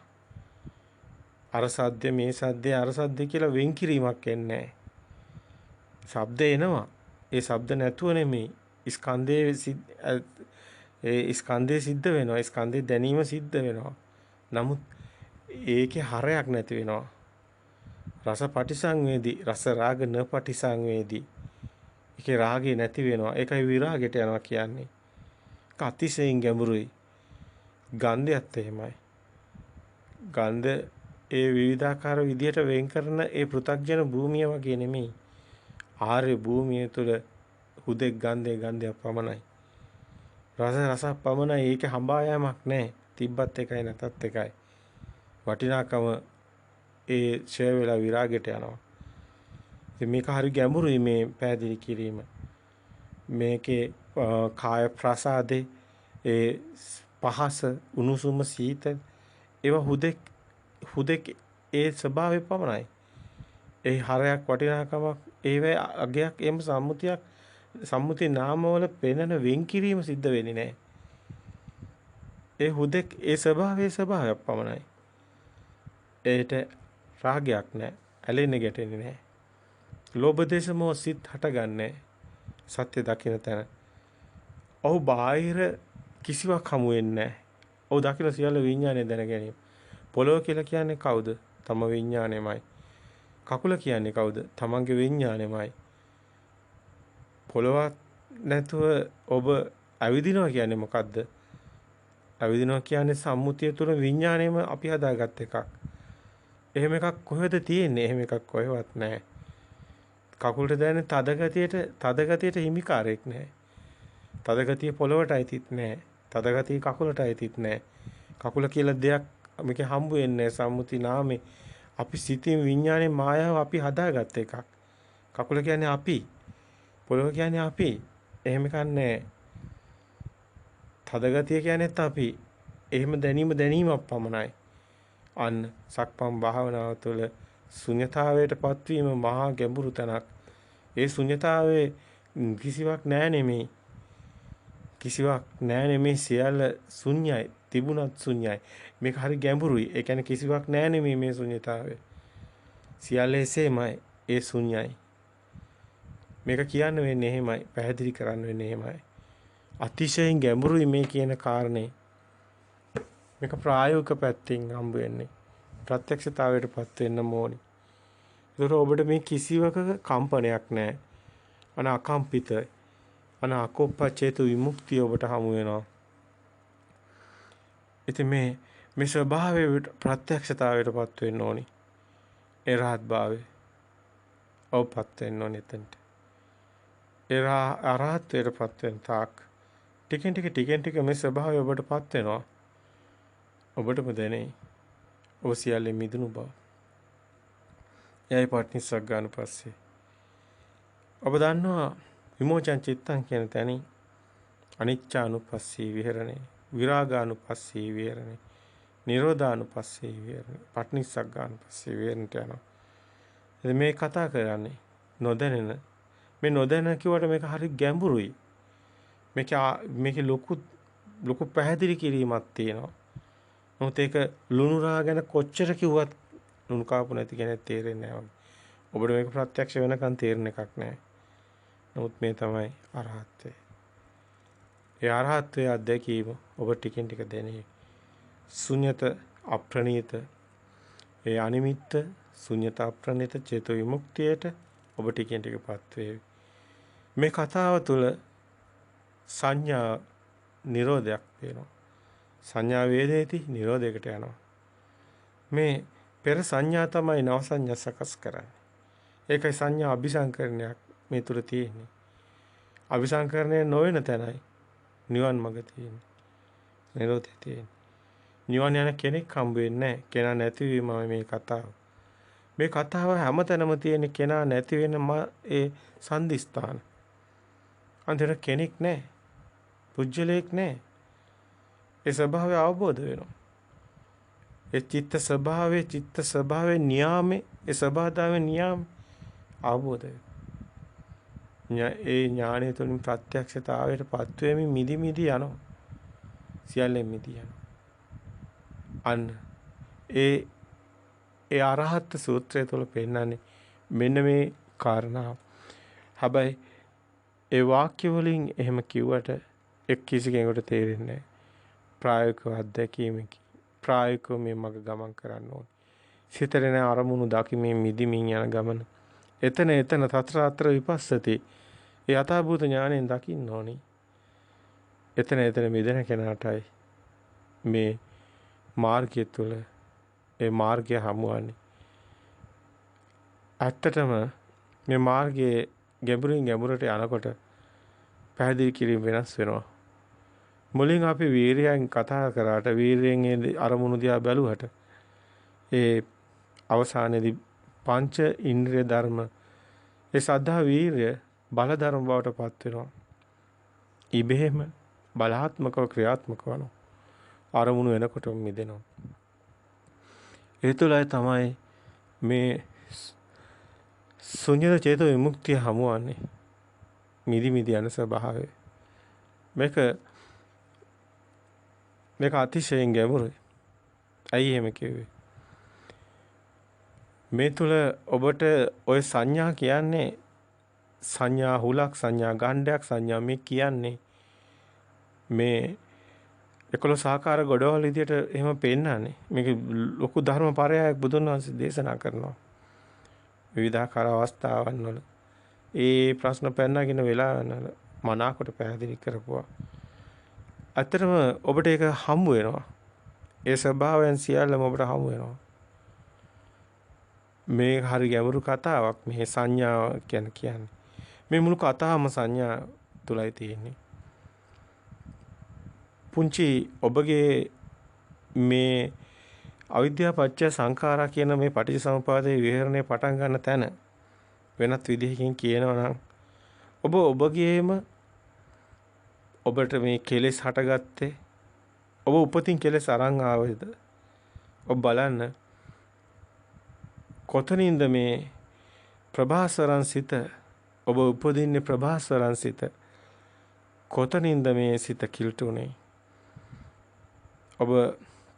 අර සද්ද මේ සද්දේ අර සද්ද කියලා වෙන් කිරීමක් එන්නේ නැහැ. ශබ්ද එනවා. ඒ ශබ්ද නැතුව නෙමෙයි. ස්කන්ධේ සිද්ධ වෙනවා. ස්කන්ධේ දැනීම සිද්ධ වෙනවා. නමුත් ඒකේ හරයක් නැති වෙනවා. රස පටිසංවේදී, රස රාග න පටිසංවේදී. ඒකේ රාගේ නැති වෙනවා. ඒකයි විරාගයට යනවා කියන්නේ. ඒක අතිශයින් ගැඹුරුයි. ගන්ධයත් එහෙමයි. ගන්ධ ඒ විවිධාකාර විදියට වෙන් කරන ඒ පෘථග්ජන භූමිය වගේ නෙමෙයි. ආර්ය භූමිය තුළ හුදෙක් ගන්ධයක් පමණයි. රසක් පමණයි. ඒකේ හඹා යෑමක් නැහැ. තිබ්බත් එකයි නැතත් එකයි. වටිනාකම ඒ ඡය වෙලා විරාගයට යනවා. ඉතින් මේක හරි ගැඹුරුයි මේ පැහැදිලි කිරීම. මේකේ කාය ප්‍රසාදේ ඒ පහස උණුසුම සීතල ඒවා හුදෙක් ඒ ස්වභාවය පමණයි. ඒ හරයක් වටිනාකමක් ඒවේ අගයක් එම් සම්මුති නාමවල පෙනෙන වෙන් කිරීම සිද්ධ වෙන්නේ නැහැ. ඒ හුදෙක් ඒ ස්වභාවයක් පමණයි. ඒට රාගයක් නැහැ. ඇලෙන්නේ ගැටෙන්නේ නැහැ. ලෝභ දේශ මොහ සිත් හටගන්නේ සත්‍ය දකින්න තැන. ඔහු බාහිර කිසිවක් හමු වෙන්නේ නැහැ. ඔහු දකින්න සියල්ල විඥානය දැන ගැනීම. පොළොව කියලා කියන්නේ කවුද? තම විඥාණයමයි. කකුල කියන්නේ කවුද? තමන්ගේ විඥාණයමයි. පොළොවක් නැතුව ඔබ ඇවිදිනවා කියන්නේ මොකද්ද? ඇවිදිනවා කියන්නේ සම්මුතිය තුළ විඥාණයම අපි හදාගත් එකක්. එහෙම එකක් කොහෙද තියෙන්නේ? එහෙම එකක් කොහෙවත් නැහැ. කකුලට දැනෙන තද ගතියට හිමිකාරයක් නැහැ. තද ගතිය පොළොවට අයිතිත් නැහැ. තද ගතිය කකුලට අයිතිත් නැහැ. කකුල කියලා දෙයක් මේක හම්බ වෙන්නේ සම්මුති නාමේ. අපි සිතින් විඥානේ මායාව අපි හදාගත්ත එකක්. කකුල කියන්නේ අපි. පොළොව කියන්නේ අපි. එහෙම කන්නේ. තද ගතිය කියන්නේත් අපි. එහෙම දැනීමක් පමණයි. අන්න සක්පම් භාවනාව තුළ ශුන්‍යතාවයට පත්වීම මහා ගැඹුරු තැනක්. ඒ ශුන්‍යතාවයේ කිසිවක් නැහැ නෙමෙයි. සියල්ල ශුන්‍යයි. තිබුණත් ශුන්‍යයි. මේක හරි ගැඹුරුයි. ඒ කියන්නේ කිසිවක් නැහැ නෙමෙයි මේ ශුන්‍යතාවය. සියල්ල එසේමයි. ඒ ශුන්‍යයි. මේක කියන්න වෙන්නේ එහෙමයි. පැහැදිලි කරන්න වෙන්නේ එහෙමයි. අතිශයින් ගැඹුරුයි මේ කියන කාරණේ. මේක ප්‍රායෝගික පැත්තෙන් හම්බ වෙන්නේ. ප්‍රත්‍යක්ෂතාවයටපත් වෙන්න ඕනි. ඒතර ඔබට මේ කිසිවක කම්පනයක් නැහැ. අකම්පිතයි. අකෝපචේතු විමුක්තිය ඔබට හමු වෙනවා. ඉතින් මේ ස්වභාවයේ ප්‍රත්‍යක්ෂතාවයටපත් වෙන්න ඕනි. ඒ රහත් භාවය. ඔව්පත් වෙන්න ඕනි එතනට. ඒ අරහත්ත්වයටපත් වෙන තාක් ටිකෙන් ටික මේ ස්වභාවය ඔබටපත් වෙනවා. ඔබටම දැනේ. ඔබ සියල්ලෙන් මිදුණු බව. එයයි පටිච්චසමුප්පාදපස්සේ. ඔබ දන්නවා විමෝචන චිත්තං කියන තැනින් අනිච්චානුපස්සී විහෙරණේ, විරාගානුපස්සී විහෙරණේ, නිරෝධානුපස්සේ විහෙරණ. පටිනිස්සග්ගානුපස්සේ විහෙරණට යනවා. ඉතින් මේ කතා කරන්නේ නොදැනෙන. මේ නොදැන කිව්වට මේක හරි ගැඹුරුයි. මේකේ ලොකු පැහැදිලි කිරීමක් තියෙනවා. නමුත් ඒක ලුණු රා ගැන කොච්චර කිව්වත් ලුණු කාපු නැති කෙනෙක් තේරෙන්නේ නැහැ. ඔබට මේක ප්‍රත්‍යක්ෂ වෙනකන් තේරෙන එකක් නැහැ. නමුත් මේ තමයි අරහත්ත්වය. ඒ අරහත්ත්වයේ අත්දැකීම ඔබ ටිකෙන් ටික දැනේ. ශුන්‍යත අප්‍රණීත ඒ අනිමිත්ත ශුන්‍යත අප්‍රණීත චේතෝ විමුක්තියට ඔබ ටිකෙන් ටිකපත් වේ. මේ කතාව තුළ සංඥා නිරෝධයක් වෙනවා. සංඥා වේදේති නිරෝධයකට යනවා. මේ පෙර සංඥා තමයි නව සංඥා සකස් කරන්නේ. ඒකයි සංඥා අபிසංකරණයක් මේ තුල තියෙන්නේ. අபிසංකරණය නොවන තැනයි නිවන් මඟ තියෙන්නේ. නිරෝධය තියෙන්නේ. නිවන් යන කෙනෙක් හම්බ වෙන්නේ නැහැ. කෙනා නැතිවීමයි මේ කතාව. මේ කතාව හැමතැනම තියෙන කෙනා නැති වෙන ඒ සම්දිස්ථාන. අන්තර කෙනෙක් නැහැ. පුජ්‍යලයක් නැහැ. ඒ ස්වභාවය අවබෝධ වෙනවා. ඒ චිත්ත ස්වභාවයේ නියාමේ ඒ ස්වභාවයේ නියාම අවබෝධ වෙනවා. ඒ ඥානය තුළින් ප්‍රත්‍යක්ෂතාවයට පත් වෙමින් මිදි යනවා. සියල්ලෙන් මිදි යනවා. අන්න ඒ අරහත් සූත්‍රය තුළ පෙන්නන්නේ මෙන්න මේ කාරණාව. හැබැයි ඒ වාක්‍ය වලින් එහෙම කිව්වට එක් කිසි කෙනෙකුට තේරෙන්නේ නැහැ. ප්‍රායෝගිකව අත්දැකීමකින් ප්‍රායෝගිකව මේ මඟ ගමන් කරන්න ඕනේ. සිතරේ නැ අරමුණු දකිමින් මිදිමින් යන ගමන. එතන තත්‍රාත්‍ර විපස්සති. ඒ යථාභූත ඥාණයෙන් දකින්න ඕනි. එතන මිදෙන කෙනාටයි මේ මාර්ගය තුළ ඒ මාර්ගය හමුවන්නේ. ඇත්තටම මේ මාර්ගයේ ගැඹුරින් ගැඹුරට යනකොට පැහැදිලි කිරීම වෙනස් වෙනවා. මුලින් අපි වීරයෙන් කතා කරාට වීරයෙන් අරමුණු දිහා බැලුවට ඒ අවසානයේදී පංච ඉන්ද්‍රිය ධර්ම ඒ සද්ධා වීරය බල ධර්ම බවට පත් වෙනවා. ඉබේම බලාත්මකව ක්‍රියාත්මක වෙනවා. අරමුණු වෙනකොටම මිදෙනවා. ඒ තුළයි තමයි මේ ශුන්‍යත චේතෝ විමුක්තිය හමුවන්නේ. මිදි යන ස්වභාවය. මේක අතිශයින් ගැඹුරුයි. ඇයි එහෙම කිව්වේ? මේ තුල ඔබට ওই සංඥා කියන්නේ සංඥා හුලක් සංඥා ගණ්ඩයක් සංඥා මේ කියන්නේ මේ 11 ආකාර ගොඩවල් විදියට එහෙම පෙන්නන්නේ. මේක ලොකු ධර්ම පරයයක් බුදුන් වහන්සේ දේශනා කරනවා. විවිධාකාර අවස්ථාවන් වල ඒ ප්‍රශ්න පෙන්නගෙන වෙලාවන මනාකොට පැහැදිලි කරපුවා. අතරම ඔබට ඒක හම්බ වෙනවා. ඒ ස්වභාවයන් සියල්ලම ඔබට හම්බ වෙනවා. මේ හරි ගැඹුරු කතාවක්. මේ සංඥාව කියන්නේ. මේ මුළු කතාවම සංඥා තුලයි තියෙන්නේ. පුංචි ඔබගේ මේ අවිද්‍යාව පත්‍ය සංඛාරා කියන මේ පටිච්චසමුපාදයේ විහරණය පටන් ගන්න තැන වෙනත් විදිහකින් කියනවා නම් ඔබගේම ඔබට මේ කෙලෙස් හටගත්තේ ඔබ උපතින් කෙලෙස් අරන් ආවේද? ඔබ බලන්න කොතනින්ද මේ ප්‍රභාස්වරන් සිත ඔබ උපදින්නේ ප්‍රභාස්වරන් සිත කොතනින්ද මේ සිත කිල්ටුනේ? ඔබ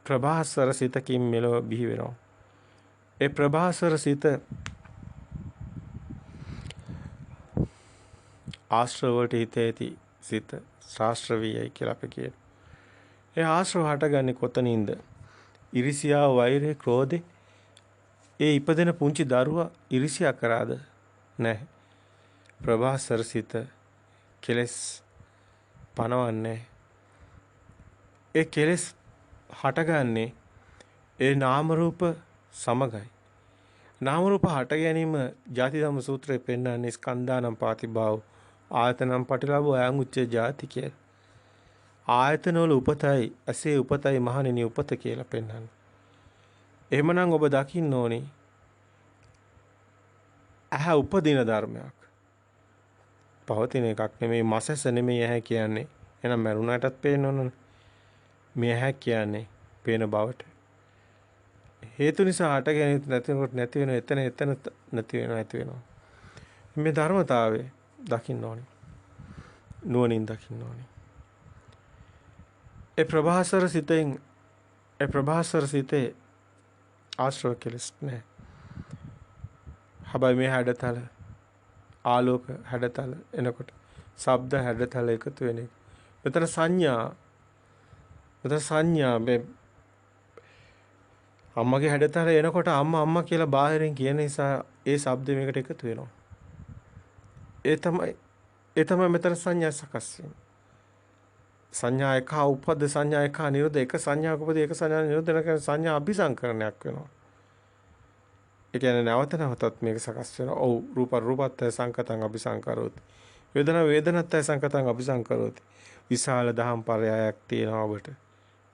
ප්‍රභාස්වර සිතකින් මෙලොව බිහි වෙනවා. ඒ ප්‍රභාස්වර සිත ආශ්‍රව වලට හිතේති සිත ශාස්ත්‍රවියයි කියලා අපි කියනවා. ඒ ආශ්‍රව හටගන්නේ කොතනින්ද? ඉරිසියාව, වෛරය, ක්‍රෝධේ. ඒ ඉපදෙන පුංචි දරුවා ඉරිසියා කරාද? නැහැ. ප්‍රභාස්වර සිත කෙලස් පනවන්නේ. ඒ කෙලස් හටගන්නේ ඒ නාම රූප සමගයි. නාම රූප හට ගැනීම ජාති ධම්ම සූත්‍රයේ පෙන්නන්නේ ස්කන්ධානම් පාතිභාව ආයතනම් පටිලාභෝ අයං උච්චේ ජාති කියලා. ආයතන වල උපතයි ඇසේ උපතයි මහණෙනි උපත කියලා පෙන්වන්නේ. එහෙමනම් ඔබ දකින්න ඕනේ ඇහැ උපදින ධර්මයක්. පවතින එකක් නෙමෙයි මසස නෙමෙයි ඇහැ කියන්නේ. එහෙනම් මරුණාටත් පේන්න ඕනනේ. මේ ඇහැ කියන්නේ පේන බවට. හේතු නිසා හටගෙන නැතිනකොට නැති වෙන එතන නැති වෙනවා ඇති වෙනවා. මේ ධර්මතාවය දකින්න ඕනේ. නුවණින් දකින්න ඕනේ. ඒ ප්‍රභාසර සිතේ ආශ්‍රව කෙලස් නැහැ. හැබැයි මේ හැඩතල ආලෝක හැඩතල එනකොට ශබ්ද හැඩතල එකතු වෙන එක. මෙතන සංඥා මේ අම්මගේ හැඩතල එනකොට අම්මා කියලා බාහිරින් කියන නිසා ඒ ශබ්ද මේකට එකතු වෙනවා. ඒ තමයි මෙතන සංඥා සකස් වෙන්නේ. සංඥා එක උපද සංඥා එක නිරෝධ එක සංඥාක උපද එක සංඥා නිරෝධ වෙන සංඥා අபிසංකරණයක් වෙනවා. ඒ කියන්නේ නැවතත් මේක සකස් වෙනවා. ඔව් රූපත් සංකතං අபிසංකරෝති. වේදනත් සංකතං අபிසංකරෝති. විශාල දහම් පරයයක් තියෙනවා ඔබට.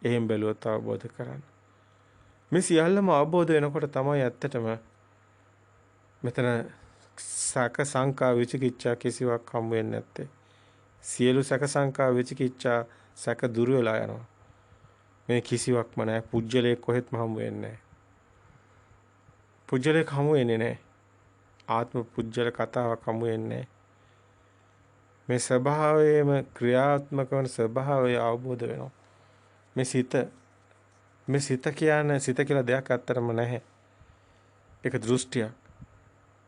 එහෙන් බැලුවොත් අවබෝධ කරගන්න. මේ සියල්ලම අවබෝධ වෙනකොට තමයි ඇත්තටම මෙතන සක සංකා විචිකිච්ඡා කිසිවක් හම් වෙන්නේ නැත්තේ. සියලු සක සංකා විචිකිච්ඡා සක දුර වෙලා යනවා. මේ කිසිවක්ම නැහැ. පුජ්‍යලේ කොහෙත්ම හම් වෙන්නේ නැහැ. පුජ්‍යලේ හම් වෙන්නේ නැහැ. ආත්ම පුජ්‍යල කතාවක් හම් වෙන්නේ නැහැ. මේ ස්වභාවයේම ක්‍රියාත්මක වන ස්වභාවය අවබෝධ වෙනවා. මේ සිත කියන්නේ සිත කියලා දෙයක් අත්‍තරම නැහැ. ඒක දෘෂ්ටියක්.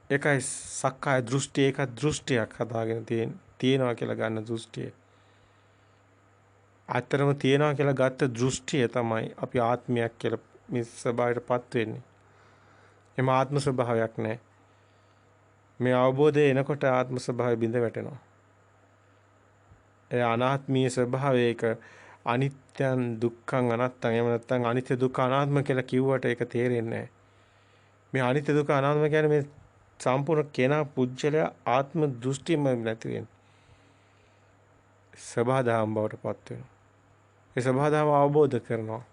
ඒකයි සක්කාය දෘෂ්ටි ඒක දෘෂ්ටියක් හදාගෙන තියෙනවා කියලා ගන්න දෘෂ්ටිය. අත්‍තරම තියෙනවා කියලා ගත්ත දෘෂ්ටිය තමයි අපි ආත්මයක් කියලා මේ ස්වභාවයටපත් වෙන්නේ. එම ආත්ම ස්වභාවයක් නැහැ. මේ අවබෝධය එනකොට ආත්ම ස්වභාවය බිඳ වැටෙනවා. ඒ අනාත්මීය ස්වභාවය ඒක අනිත්‍යං දුක්ඛං අනාත්තං එහෙම නැත්නම් අනිත්‍ය දුක්ඛ අනාත්ම කියලා කිව්වට ඒක තේරෙන්නේ නැහැ. මේ අනිත්‍ය දුක්ඛ අනාත්ම කියන්නේ මේ සම්පූර්ණ කෙනා පුජ්‍යලය ආත්ම දෘෂ්ටියම නැති වෙන්නේ. සබහාදහම් බවට පත් වෙනවා. ඒ සබහාදහම අවබෝධ කරනවා.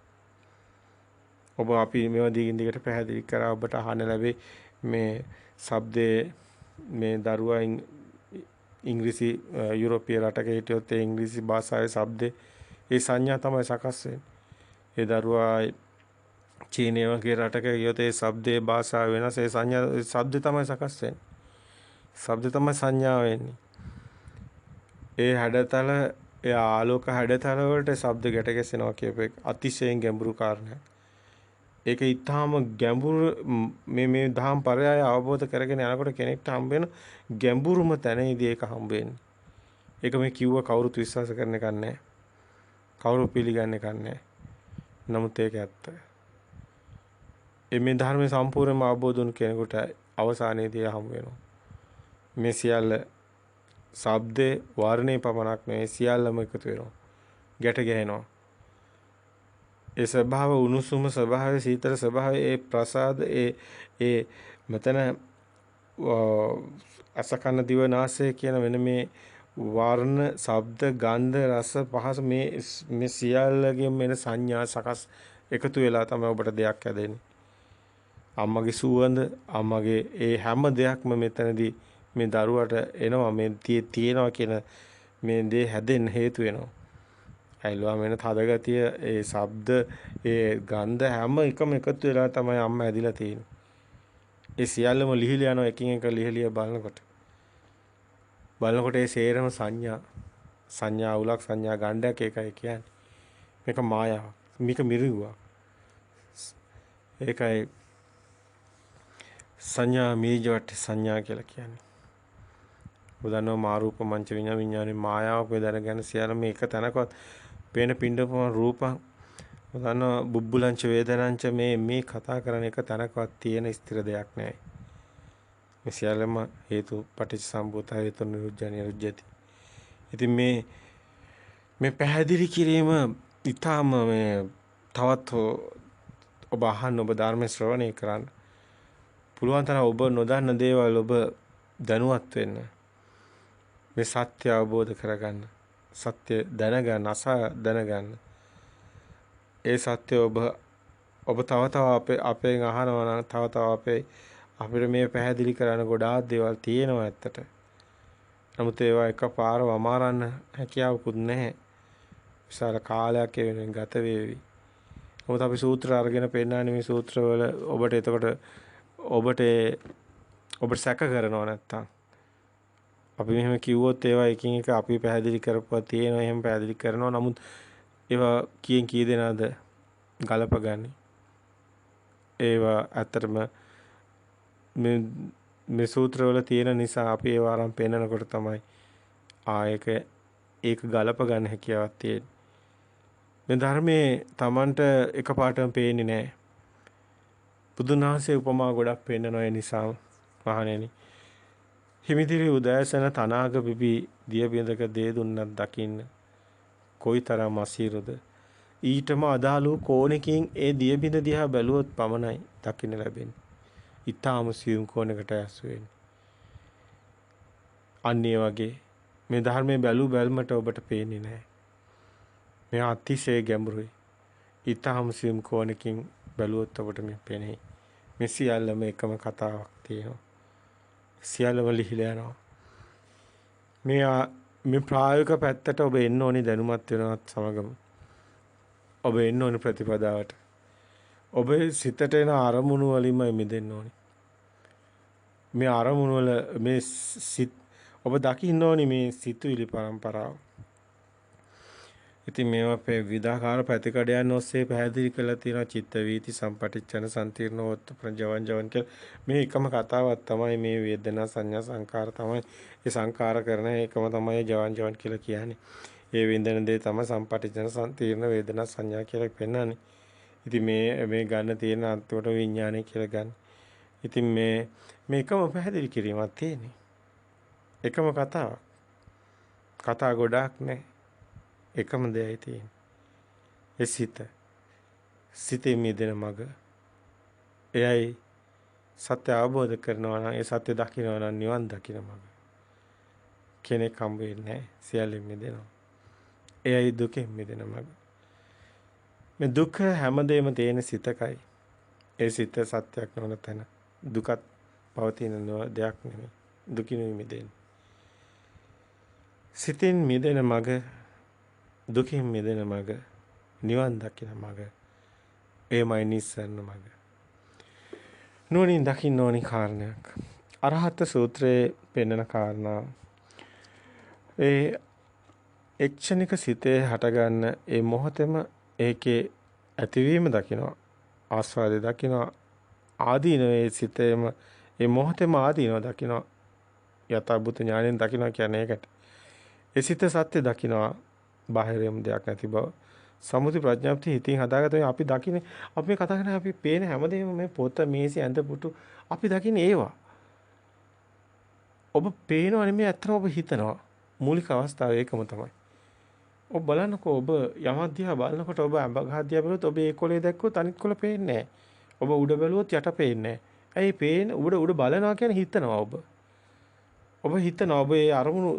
ඔබ අපි මේවා දිගින් දිගට පැහැදිලි කරා ඔබට අහන්න ලැබේ මේ શબ્දේ මේ දරුවා ඉංග්‍රීසි යුරෝපීය රටක හිටියොත් ඒ ඉංග්‍රීසි භාෂාවේ શબ્දේ ඒ සංඥා තමයි සකස් වෙන්නේ. ඒ දරුවා චීනය වගේ රටක ගියොත් ඒ શબ્දේ භාෂාව වෙනස් ඒ සංඥා શબ્ද තමයි සකස් වෙන්නේ. શબ્ද තමයි සංඥා වෙන්නේ. ඒ හැඩතල ඒ ආලෝක හැඩතල වලට શબ્ද ගැට ගැසෙනවා කියපේ අතිශයින් ගැඹුරු කාරණයක්. ඒක ඊටාම ගැඹුරු මේ දහම් පරයය අවබෝධ කරගෙන යනකොට කෙනෙක්ට හම්බ වෙන ගැඹුරුම තැනේදී ඒක හම්බ වෙන්නේ. ඒක මේ කිව්ව කවුරුත් විශ්වාස කරන එකක් නැහැ. කවුරු පිළිගන්නේ එකක් නැහැ. නමුත් ඒක ඇත්ත. මේ ධර්මයේ සම්පූර්ණම අවබෝධ වුණු කෙනෙකුට අවසානයේදී හම්බ වෙනවා. මේ සියල්ල ශබ්දේ වර්ණේ පමණක් නෙවෙයි සියල්ලම එකතු වෙනවා. ගැට ගැහෙනවා. ඒ ස්වභාව උණුසුම ස්වභාවය සීතල ස්වභාවය ඒ ප්‍රසාද ඒ මෙතන අසකන දිව නාසය කියන වෙන මේ වර්ණ ශබ්ද ගන්ධ රස පහස මේ සියල්ලගෙන් එන සංඥා සකස් එකතු වෙලා තමයි ඔබට දෙයක් හැදෙන්නේ. අම්මගේ සුවඳ අම්මගේ ඒ හැම දෙයක්ම මෙතනදී මේ දරුවට එනවා මේ තියෙනවා කියන මේ දේ හැදෙන්න හේතු වෙනවා. ඇයිලුවා මෙන්න තදගතිය ඒ ශබ්ද ඒ ගන්ධ හැම එකම එකතු වෙලා තමයි අම්මා ඇදිලා තියෙන්නේ. ඒ සියල්ලම ලිහිලා යනවා එකින් එක ලිහිලිය බලනකොට ඒ සේරම සංඥා උලක් සංඥා ගණ්ඩයක් ඒකයි කියන්නේ. මේක මායාවක්. මේක මිරිඟුවක්. ඒකයි සංඥා මීජවට සංඥා කියලා කියන්නේ. උදානෝ මාරූප මංච විඥානේ මායාවක් වේ දැනගෙන සියල්ල මේක තැනකවත් පේන පින්ඩපම රූපං උදානෝ බුබ්බුලංච වේදනංච මේ කතා කරන එක තැනකවත් තියෙන ස්ථිර දෙයක් නැහැ. මේ සියල්ලම හේතු පටිච්ච සම්භූත හේතු නිරුද්ධති. ඉතින් මේ පැහැදිලි කිරීම ඊටාම මේ තවත් ඔබ අහන්න ඔබ ධර්ම ශ්‍රවණය කරන්න පුළුවන් තරම් ඔබ නොදන්න දේවල් ඔබ දැනුවත් වෙන්න. මේ සත්‍ය අවබෝධ කරගන්න. සත්‍ය දැනගන්න, දැනගන්න. ඒ සත්‍ය ඔබ තව අපෙන් අහනවා නම් තව අපිට මේ පැහැදිලි කරන ගොඩාක් දේවල් තියෙනවා ඇත්තට. නමුත් ඒවා එකපාරව අමාරන්න හැකියාවකුත් නැහැ. විශාල කාලයක් ඒ වෙනුවෙන් ගත වේවි. මොකද අපි සූත්‍ර අරගෙන පෙන්නන්නේ මේ සූත්‍රවල ඔබට එතකොට ඔබට සැක කරනවා නැත්තම් අපි මෙහෙම කිව්වොත් ඒවා එකින් එක අපි පැහැදිලි කරපුවා තියෙනවා එහෙම පැහැදිලි කරනවා නමුත් ඒවා කී දෙනාද ගලපගන්නේ ඒවා ඇත්තටම මේ සූත්‍රවල තියෙන නිසා අපි ඒවා අරන් පෙන්නකොට තමයි ඒක ගලප ගන්න හැකියාවක් තියෙන්නේ. මේ ධර්මයේ Tamanට එකපාරටම පේන්නේ නැහැ. බුදුන් වහන්සේ උපමා ගොඩක් පෙන්නන ඒ නිසා මහණෙනි. හිමිදිරි උදෑසන තනාග පිපි දිය බිඳක දේ දුන්නත් දකින්න කොයිතරම් අසීරුද. ඊටම අදාළ කෝණකින් ඒ දිය බිඳ දිහා බැලුවොත් පමණයි දකින්න ලැබෙන්නේ. ඊටාම සියුම් කෝණයකට ඇස් වෙන්නේ. අන්නේ වගේ මේ ධර්මයේ බැලුමට ඔබට පේන්නේ නැහැ. මේ අතිශය ගැඹුරුයි. ඊටාම සියුම් කෝණකින් බැලුවොත් ඔබට මේ පේන්නේ. මේ සියල්ලම එකම කතාවක් තියෙනවා. සියල්ලම ලිහිලා යනවා. මේ ප්‍රායෝගික පැත්තට ඔබ එන්න ඕනි දැනුමත් වෙනවත් සමගම. ඔබ එන්න ඕනි ප්‍රතිපදාවට. ඔබේ සිතට එන අරමුණු වලින්ම මිදෙන්න ඕනි. මේ අරමුණු වල මේ සිත් ඔබ දකින්න ඕනි මේ සිතුවිලි පරම්පරාව. ඉතින් මේවා විවිධාකාර පැතිකඩයන් ඔස්සේ පැහැදිලි කරලා තියෙනවා චිත්ත වීති සම්පටිච්ඡන සම්තිර්ණෝත් ප්‍රජවන් කියලා. මේ එකම කතාවක් තමයි මේ වේදනා සංඥා සංකාර තමයි. ඒ සංකාර කරන එකම තමයි ජවන් කියලා කියන්නේ. ඒ විඳින දේ තමයි සම්පටිච්ඡන සම්තිර්ණ වේදනා සංඥා කියලා පෙන්නන්නේ. ඉතින් මේ ගන්න තියෙන අන්තිමට විඥානය කියලා ගන්න. ඉතින් මේ එකම පැහැදිලි කිරීමක් තියෙන්නේ. එකම කතාවක්. කතා ගොඩාක් නැහැ. එකම දෙයයි තියෙන්නේ. ඒ සිතේ මිදෙන මඟ. එයයි සත්‍ය අවබෝධ කරනවා නම් ඒ සත්‍ය දකිනවා නම් නිවන් දකින මඟ. කෙනෙක් හම්බ වෙන්නේ නැහැ. සියල්ලෙන් මිදෙනවා. එයයි දුකෙන් මිදෙන මඟ. මේ දුක හැමදේම තියෙන සිතකයි. ඒ සිත සත්‍යයක් නොවන තැන දුකත් පවතින දෙයක් නෙමෙයි. දුකින් මිදෙන්නේ. සිතින් මිදෙන මඟ දුකින් මිදෙන මඟ නිවන් දකින මඟ එයමයි නිස්සාරණ මඟ. නුවණින් දකින්න ඕනි කාරණයක්. අරහත් සූත්‍රයේ පෙන්වන කාරණා ඒ එක්ෂණික සිතේ හටගන්න ඒ මොහොතේම ඒකේ ඇතිවීම දකිනවා. ආස්වාදය දකිනවා. ආදීනවේ සිතේම ඒ මොහොතේම ආදීනව දකිනවා. යථාභූත ඥාණයෙන් දකිනවා කියන්නේ ඒකට. ඒ සිත සත්‍ය දකිනවා. බාහිරයම් දෙයක් නැති බව. සමුති ප්‍රඥාප්තිය හිතින් හදාගත්ත අපි දකින්නේ අපි මේ කතා කරන අපි පේන හැමදේම මේ පොත මේසි ඇඳ පුටු අපි දකින්නේ ඒවා. ඔබ පේනවා නෙමෙයි අත්‍තරම ඔබ හිතනවා. මූලික අවස්ථාව ඒකම තමයි. ඔබ බලන්නකෝ ඔබ යමක් දිහා බලනකොට ඔබ අඹ ගහ දිහා බලුවොත් ඔබ ඒ කොලේ දැක්කොත් අනිත් කොල පේන්නේ නැහැ. ඔබ උඩ බැලුවොත් යට පේන්නේ නැහැ. ඇයි පේන උඩ බලනවා කියන්නේ හිතනවා ඔබ. ඔබ හිතනවා ඔබ ඒ අරමුණු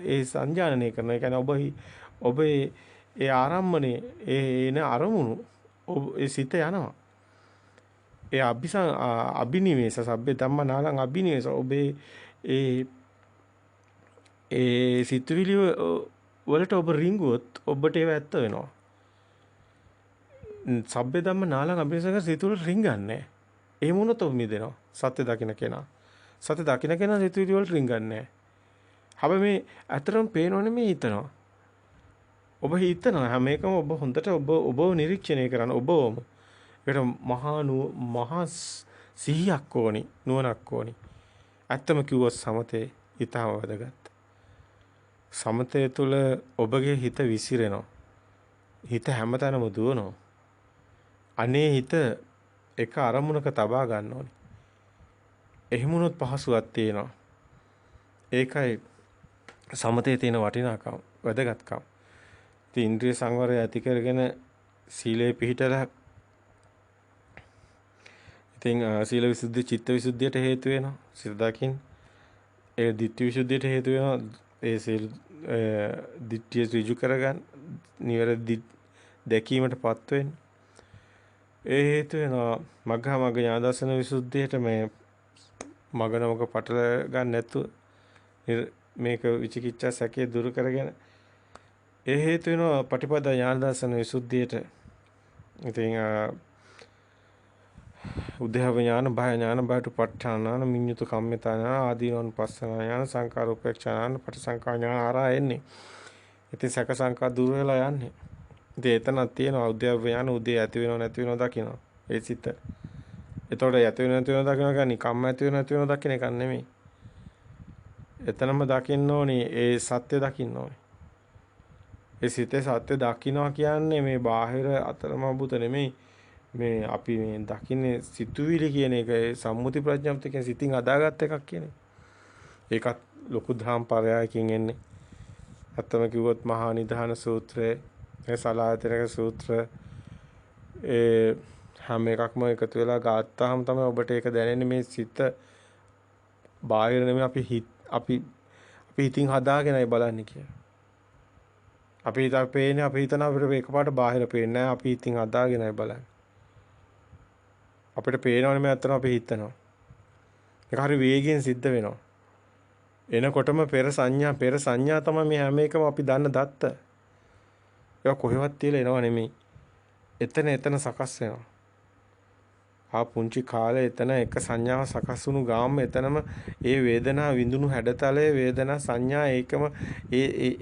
ඒ සංජානනය කරනවා. ඒ කියන්නේ ඔබ ඒ ආරම්මනේ ඒ එන අරමුණු ඒ සිත යනවා. ඒ අබිනිවේෂ සබ්බේ ධම්ම නාලං අබිනිවේෂ ඔබේ ඒ සිතුවිලි වලට ඔබ රිංගුවොත් ඔබට ඒව ඇත්ත වෙනවා. සබ්බේ ධම්ම නාලං අබිනිවේෂ සිතුවිලි රිංගන්නේ. එහෙම වුණොත් ඔබ මිදෙනවා. සත්‍ය දකින්න කෙනා. සත්‍ය දකින්න කෙනා සිතුවිලි වලට රිංගන්නේ නැහැ. හැබැයි මේ ඇත්තටම පේනවනේ මේ හිතනවා. ඔබ හිතනවා හැම එකම ඔබ හොඳට ඔබව නිරීක්ෂණය කරන්න ඔබවම. ඒකට මහා සිහියක් ඕනි නුවණක් ඕනි. ඇත්තම කිව්වොත් සමතේ ඊටම වැදගත්. සමතේ තුල ඔබගේ හිත විසිරෙනවා. හිත හැමතැනම දුවනවා. අනේ හිත එක අරමුණක තබා ගන්න ඕනි. එහෙම වුණොත් පහසුවක් තියෙනවා. ඒකයි සමතේ තියෙන වටිනාකම වැදගත්කම. ඉන්ද්‍රිය සංවරය ඇති කරගෙන සීලේ පිහිටලා ඉතින් සීල විසුද්ධි චිත්ත විසුද්ධියට හේතු වෙනවා. සිත දකින්න. ඒ ditthi විසුද්ධියට හේතු වෙනවා. ඒ සීල ditthිය ඍජු කරගන්න නිවැරදි දැකීමටපත් වෙන්න. ඒ හේතු වෙනවා මග්ගා මග්ග ඥාන දර්ශන විසුද්ධියට මේ මගනමක පටල ගන්න නැතුව මේක විචිකිච්ඡා සැකේ දුරු කරගෙන ඒ හේතු වෙනවා පටිපදා ඥාන දර්ශන විසුද්ධියට ඉතින් උද්‍යව ඥාන, භය ඥාන, බයටපට්ඨාන, මිඤ්ඤුතු කම්මිතා ඥාන, ආදීනෝනුපස්සන ඥාන, සංකාර උපේක්ෂා ඥාන, පටිසංකා ඥාන ආරා එන්නේ. ඉතින් සැක සංකා දුර වෙලා යන්නේ. ඉතින් එතනක් තියෙනවා උද්‍යව ඥාන, උදේ ඇති වෙනව නැති වෙනව දකිනවා. ඒ සිත. එතකොට ඇති වෙනව නැති වෙනව දකිනවා කියන්නේ කම්ම ඇති වෙනව නැති වෙනව දකින්න එක නෙමෙයි. එතනම දකින්න ඕනේ ඒ සත්‍ය දකින්න ඕනේ. ඒ සිතේ සත්‍ය දකින්නවා කියන්නේ මේ බාහිර අතරමබුත නෙමෙයි. මේ අපි මේ දකින්නේ සිතුවිලි කියන එක සම්මුති ප්‍රඥාප්තිය කියන සිතින් අදාගත් එකක් කියන්නේ. ඒකත් ලොකු දහම් පරයයකින් එන්නේ. අත්තම කිව්වොත් මහා නිධාන සූත්‍රය, ඒ සලායතනක සූත්‍ර හැම එකක්ම එකතු වෙලා ගත්තාම තමයි ඔබට ඒක දැනෙන්නේ මේ සිත බාහිර නෙමෙයි අපි හිතින් හදාගෙනයි බලන්නේ කියලා. අපි හිතා පේන්නේ අපි හිතන අපිට එකපාරට බාහිර පේන්නේ නැහැ. අපි හිතින් හදාගෙනයි බලන්නේ. අපිට පේනවනේ මේ අතන අපි හිතනවා. ඒක හරි වේගයෙන් සිද්ධ වෙනවා. එනකොටම පෙර සංඥා තමයි මේ හැම එකම අපි දන්න දත්ත. ඒක කොහෙවත් තියලා එනව නෙමෙයි. එතන සකස් වෙනවා. පුංචි කාලේ එතන එක සංඥාව සකස් වුණු ගාම එතනම ඒ වේදනාව විඳුණු හැඩතලයේ වේදනා සංඥා ඒකම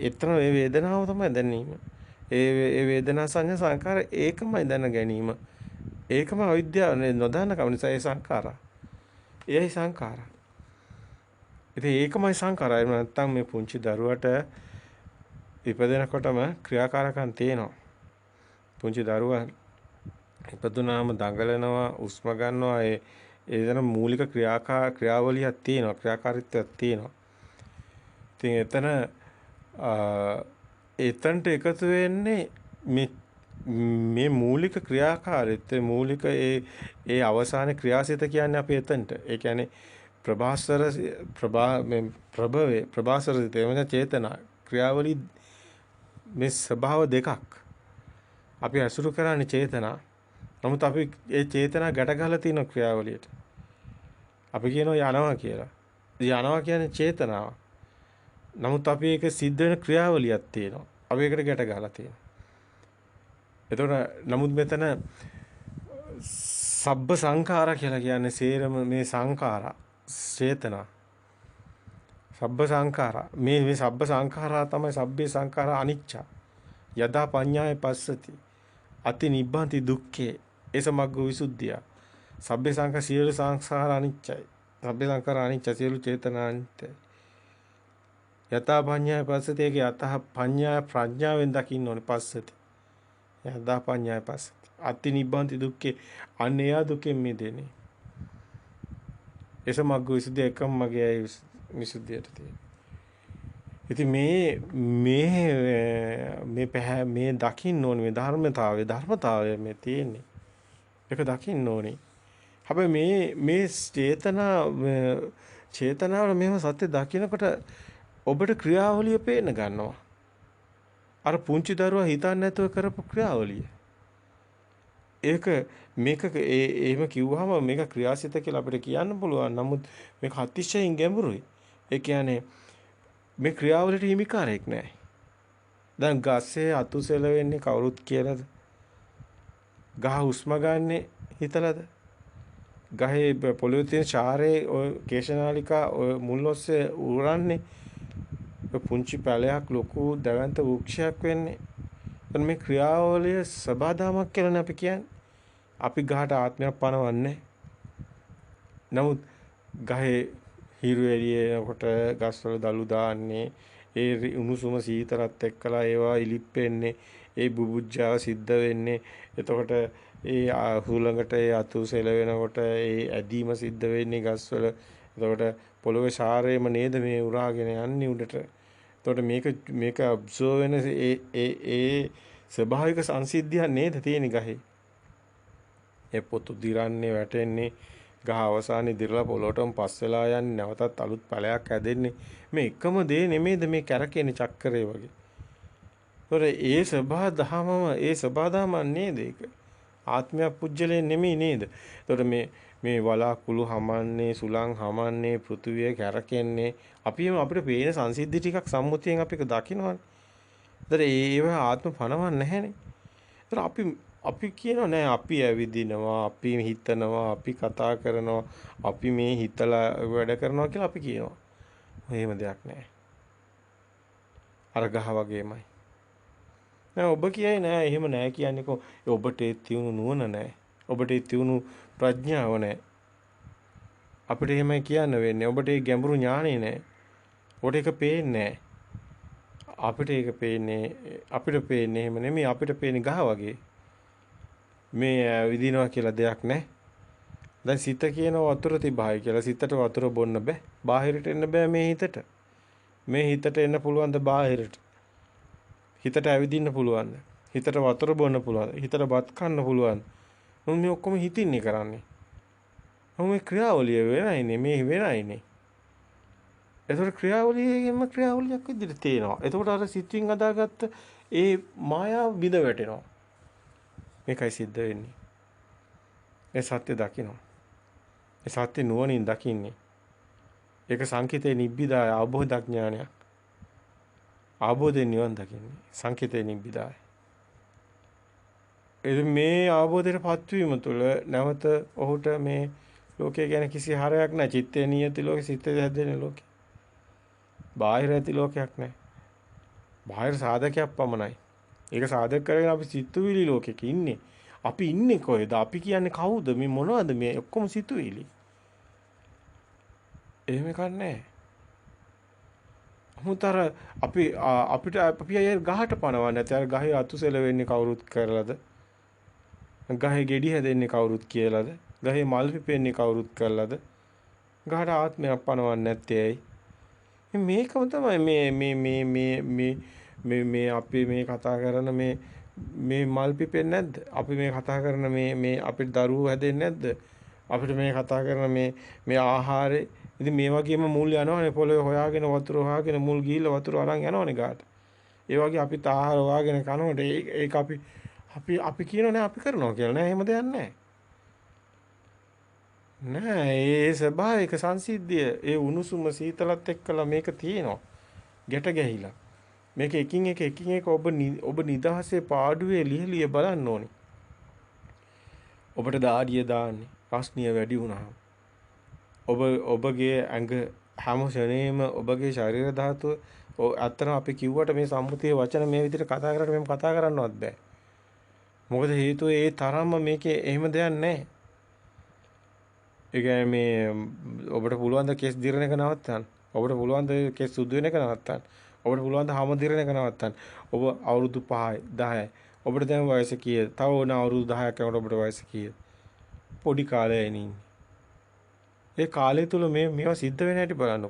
එතන ඒ වේදනාව තමයි දැනීම. ඒ වේදනා සංඥා සංකාර ඒකමයි දැන ගැනීම. ඒකම අවිද්‍යාව නොදන්න කම නිසා ඒ සංකාරා. එයයි සංකාරා. ඉතින් ඒකමයි සංකාරය. නැත්තම් මේ පුංචි දරුවට ඉපදෙනකොටම ක්‍රියාකාරකම් තියෙනවා. පුංචි දරුවා ඉපදුනාම දඟලනවා, උස්ම ගන්නවා, ඒතන මූලික ක්‍රියාවලියක් තියෙනවා, ක්‍රියාකාරීත්වයක් තියෙනවා. ඉතින් එතනට එකතු වෙන්නේ මේ මූලික ක්‍රියාකාරීත්වය, මූලික ඒ අවසානයේ ක්‍රියාසිත කියන්නේ අපි එතනට. ඒ කියන්නේ ප්‍රභාසර සිතේ චේතනා ක්‍රියාවලි මේ ස්වභාව දෙකක්. අපි අසුරු කරන්නේ චේතනා. නමුත් අපි ඒ චේතනා ගැට ගහලා තියෙන ක්‍රියාවලියට. අපි කියනවා යනවා කියලා. යනවා කියන්නේ චේතනාව. නමුත් අපි ඒක සිද්ධ වෙන ක්‍රියාවලියක් තියෙනවා. අපි ඒකට ගැට ගහලා තියෙනවා. එතකොට නමුත් මෙතන සබ්බ සංඛාරා කියලා කියන්නේ සේරම මේ සංඛාරා චේතනා. සබ්බ සංඛාරා මේ සබ්බ සංඛාරා තමයි සබ්බේ සංඛාරා අනිච්ච. යදා පඤ්ඤාය පස්සති අති නිබ්බන්ති දුක්ඛේ ඒසමග්ග විසුද්ධිය. සබ්බේ සංඛාර සියලු සංඛාර අනිච්චයි. සබ්බේ සංඛාර අනිච්ච සියලු චේතනා අනිත්‍යයි. යතා පඤ්ඤාය පස්සති ඒකේ යතහ පඤ්ඤාය ප්‍රඥාවෙන් දකින්න ඕනේ පස්සති. යදා පඤ්ඤාය පස්සති අති නිබ්බන්ති දුක්ඛේ අනේය දුකෙන් මිදෙන්නේ. ඒසමග්ග විසුද්ධිය එකම මගේයි විසුද්ධියට තියෙන්නේ. ඉතින් මේ දකින්න ඕනේ මේ ධර්මතාවය මේ තියෙන්නේ. ඒක දකින්න ඕනේ. හැබැයි මේ චේතනාවල මෙහෙම සත්‍ය දකිනකොට ඔබට ක්‍රියාවලිය පේන්න ගන්නවා. අර පුංචි දරුවා හිතන්නේ නැතුව කරපු ක්‍රියාවලිය. එහෙම කිව්වහම මේක ක්‍රියාසිත කියලා අපිට කියන්න පුළුවන්. නමුත් මේක අතිශයින් ගැඹුරුයි. ඒ කියන්නේ මේ ක්‍රියාවලියට හිමිකාරයක් නැහැ. දැන් ගස්සේ අතු සෙලවෙන්නේ කවුරුත් කියලාද? ගහ උස්ම ගන්නෙ හිතලාද? ගහේ පොළොවේ තියෙන ශාරේ ඔය කේශනාලිකා ඔය මුල් ඔස්සේ උරන්නේ පුංචි පැලයක් ලොකු දවන්ත වෘක්ෂයක් වෙන්නේ. එතන මේ ක්‍රියාවලිය සබාදාමක් කියලානේ අපි කියන්නේ. අපි ගහට ආත්මයක් පනවන්නේ. නමුත් ගහේ හිරු එළියනකොට ගස්වල දළු දාන්නේ ඒ උණුසුම සීතරත් එක්කලා ඒවා ඉලිප්පෙන්නේ ඒ බුබුජ්ජාව සිද්ධ වෙන්නේ එතකොට ඒ හුළඟට ඒ අතු සෙලවෙනකොට ඒ ඇදීම සිද්ධ වෙන්නේ ගස්වල එතකොට පොළොවේ ශාරයේම නේද මේ උරාගෙන යන්නේ උඩට එතකොට මේක අබ්සර්ව් වෙන ඒ ස්වභාවික සංසිද්ධියක් නේද තියෙන ගහේ ඒ පොතු දිරන්නේ වැටෙන්නේ ගහ අවසානයේ දිරලා පොළොටම පස් වෙලා යන්නේ නැවතත් අලුත් පැලයක් හැදෙන්නේ මේ එකම දේ නෙමෙයිද මේ කැරකෙන චක්‍රය වගේ. ඒතොර ඒ සබාධම නේද ඒක. ආත්මයක් පුජ්‍යලේ නෙමෙයි නේද. ඒතොර මේ වලාකුළු හමන්නේ සුලං හමන්නේ පෘථුවිය කැරකෙන්නේ අපිට පේන සංසිද්ධි ටිකක් සම්මුතියෙන් අපි දකිනවනේ. ඒතොර ඒව ආත්ම පණවන්නේ නැහැනේ. ඒතොර අපි කියනවා නෑ අපි ඇවිදිනවා, අපි හිතනවා, අපි කතා කරනවා, අපි මේ හිතලා වැඩ කරනවා කියලා අපි කියනවා. එහෙම දෙයක් නෑ. අර ගහ වගේමයි. නෑ ඔබ කියයි නෑ එහෙම නෑ කියන්නේ කො ඔබට ඒ තියුණු නුවණ නෑ. ඔබට ඒ තියුණු ප්‍රඥාව නෑ. අපිට එහෙමයි කියන්න වෙන්නේ. ඔබට ඒ ගැඹුරු ඥානෙ නෑ. ඔබට ඒක පේන්නේ නෑ. අපිට ඒක පේන්නේ එහෙම නෙමෙයි අපිට පේන්නේ ගහ වගේ. මේ විදිනවා කියලා දෙයක් නැහැ. දැන් සිත කියන වතුර තිබහයි කියලා සිතට වතුර බොන්න බෑ. බාහිරට එන්න බෑ මේ හිතට. මේ හිතට එන්න පුළුවන් ද බාහිරට. හිතට ඇවිදින්න පුළුවන්. හිතට වතුර බොන්න පුළුවන්. හිතට බත් කන්න පුළුවන්. මොන් මේ ඔක්කොම හිතින්නේ කරන්නේ. මේ ක්‍රියාවලිය වෙනයිනේ මේ වෙනයිනේ. ඒතර ක්‍රියාවලියක් විදිහට තේනවා. එතකොට අර සිත්වින් අදාගත්ත ඒ මායාව බිඳ වැටෙනවා. මේකයි සිද්ධ වෙන්නේ. ඒ සත්‍ය දකින්න. ඒ සත්‍ය නුවණින් දකින්නේ. ඒක සංකිතේ නිබ්බිදාය අවබෝධඥානයක්. අවබෝධයෙන් නිවන් දකින්නේ. සංකිතේ නිබ්බිදාය. මේ අවබෝධයටපත් වීම තුළ නැවත ඔහුට මේ ලෝකය ගැන කිසි හරයක් නැහැ. චිත්තේ නියති ලෝකේ සිත්තේ හැදෙන ලෝකේ. බාහිර ඇති ලෝකයක් නැහැ. බාහිර සාධකයක් පමණයි. ඒක සාධක කරගෙන අපි සිතුවිලි ලෝකෙක ඉන්නේ. අපි ඉන්නේ කොහෙද? අපි කියන්නේ කවුද? මේ මොනවද මේ ඔක්කොම සිතුවිලි. එහෙම කන්නේ. මුතර අපිට අය ගහට පනවන්නේ නැති. අර ගහේ අතුසෙල වෙන්නේ කවුරුත් කරලාද? ගහේ ගෙඩි හැදෙන්නේ කවුරුත් කියලාද? ගහේ මල් පිපෙන්නේ කවුරුත් කරලාද? ගහට ආත්මයක් පනවන්නේ නැත්තේ ඇයි? මේකම තමයි මේ අපි මේ කතා කරන මේ මල් පිපෙන්නේ නැද්ද? අපි මේ කතා කරන මේ අපිට දරුවෝ හැදෙන්නේ නැද්ද? අපිට මේ කතා කරන මේ ආහාරේ ඉතින් මේ වගේම මුල් යනවනේ පොළොවේ හොයාගෙන වතුර හොයාගෙන මුල් ගිහිල්ලා වතුර අරන් යනවනේ ගාට. ඒ වගේ අපිත් ආහාර හොයාගෙන කනකොට ඒක අපි කියනනේ අපි කරනවා කියලා නෑ. එහෙම දෙයක් නෑ. නෑ ඒ ස්වභාවික සංසිද්ධිය ඒ උණුසුම සීතලත් එක්කලා මේක තියෙනවා. ගැට ගැහිලා. මේක එකින් එක ඔබ නිදහසේ පාඩුවේ ලියලිය බලන්න ඕනේ. ඔබට දාඩිය දාන්නේ රස්නිය වැඩි වුණාම. ඔබගේ ඇඟ හැම ශරණේම ඔබගේ ශරීර ධාතුව අතන අපි කිව්වට මේ සම්මුතියේ වචන මේ විදිහට කතා කරලා මෙහෙම කතා කරන්නවත් බෑ. මොකද හේතුව ඒ තරම්ම මේකේ එහෙම දෙයක් නැහැ. ඒ කියන්නේ මේ ඔබට පුළුවන් ද කෙස් දිරන එක නවත්තන්න. ඔබට පුළුවන් ද කෙස් සුදු වෙන එක නවත්තන්න. ඔබට පුළුවන් ද හැම දිරන එක නවත්තන්න. ඔබ අවුරුදු 5යි 10යි. ඔබට දැන් වයස කීයද? තව ඕන අවුරුදු 10ක් යනකොට ඔබට වයස කීයද? පොඩි කාලේ ඉන්නේ. ඒ කාලය තුල මේවා සිද්ධ වෙන හැටි බලන්න.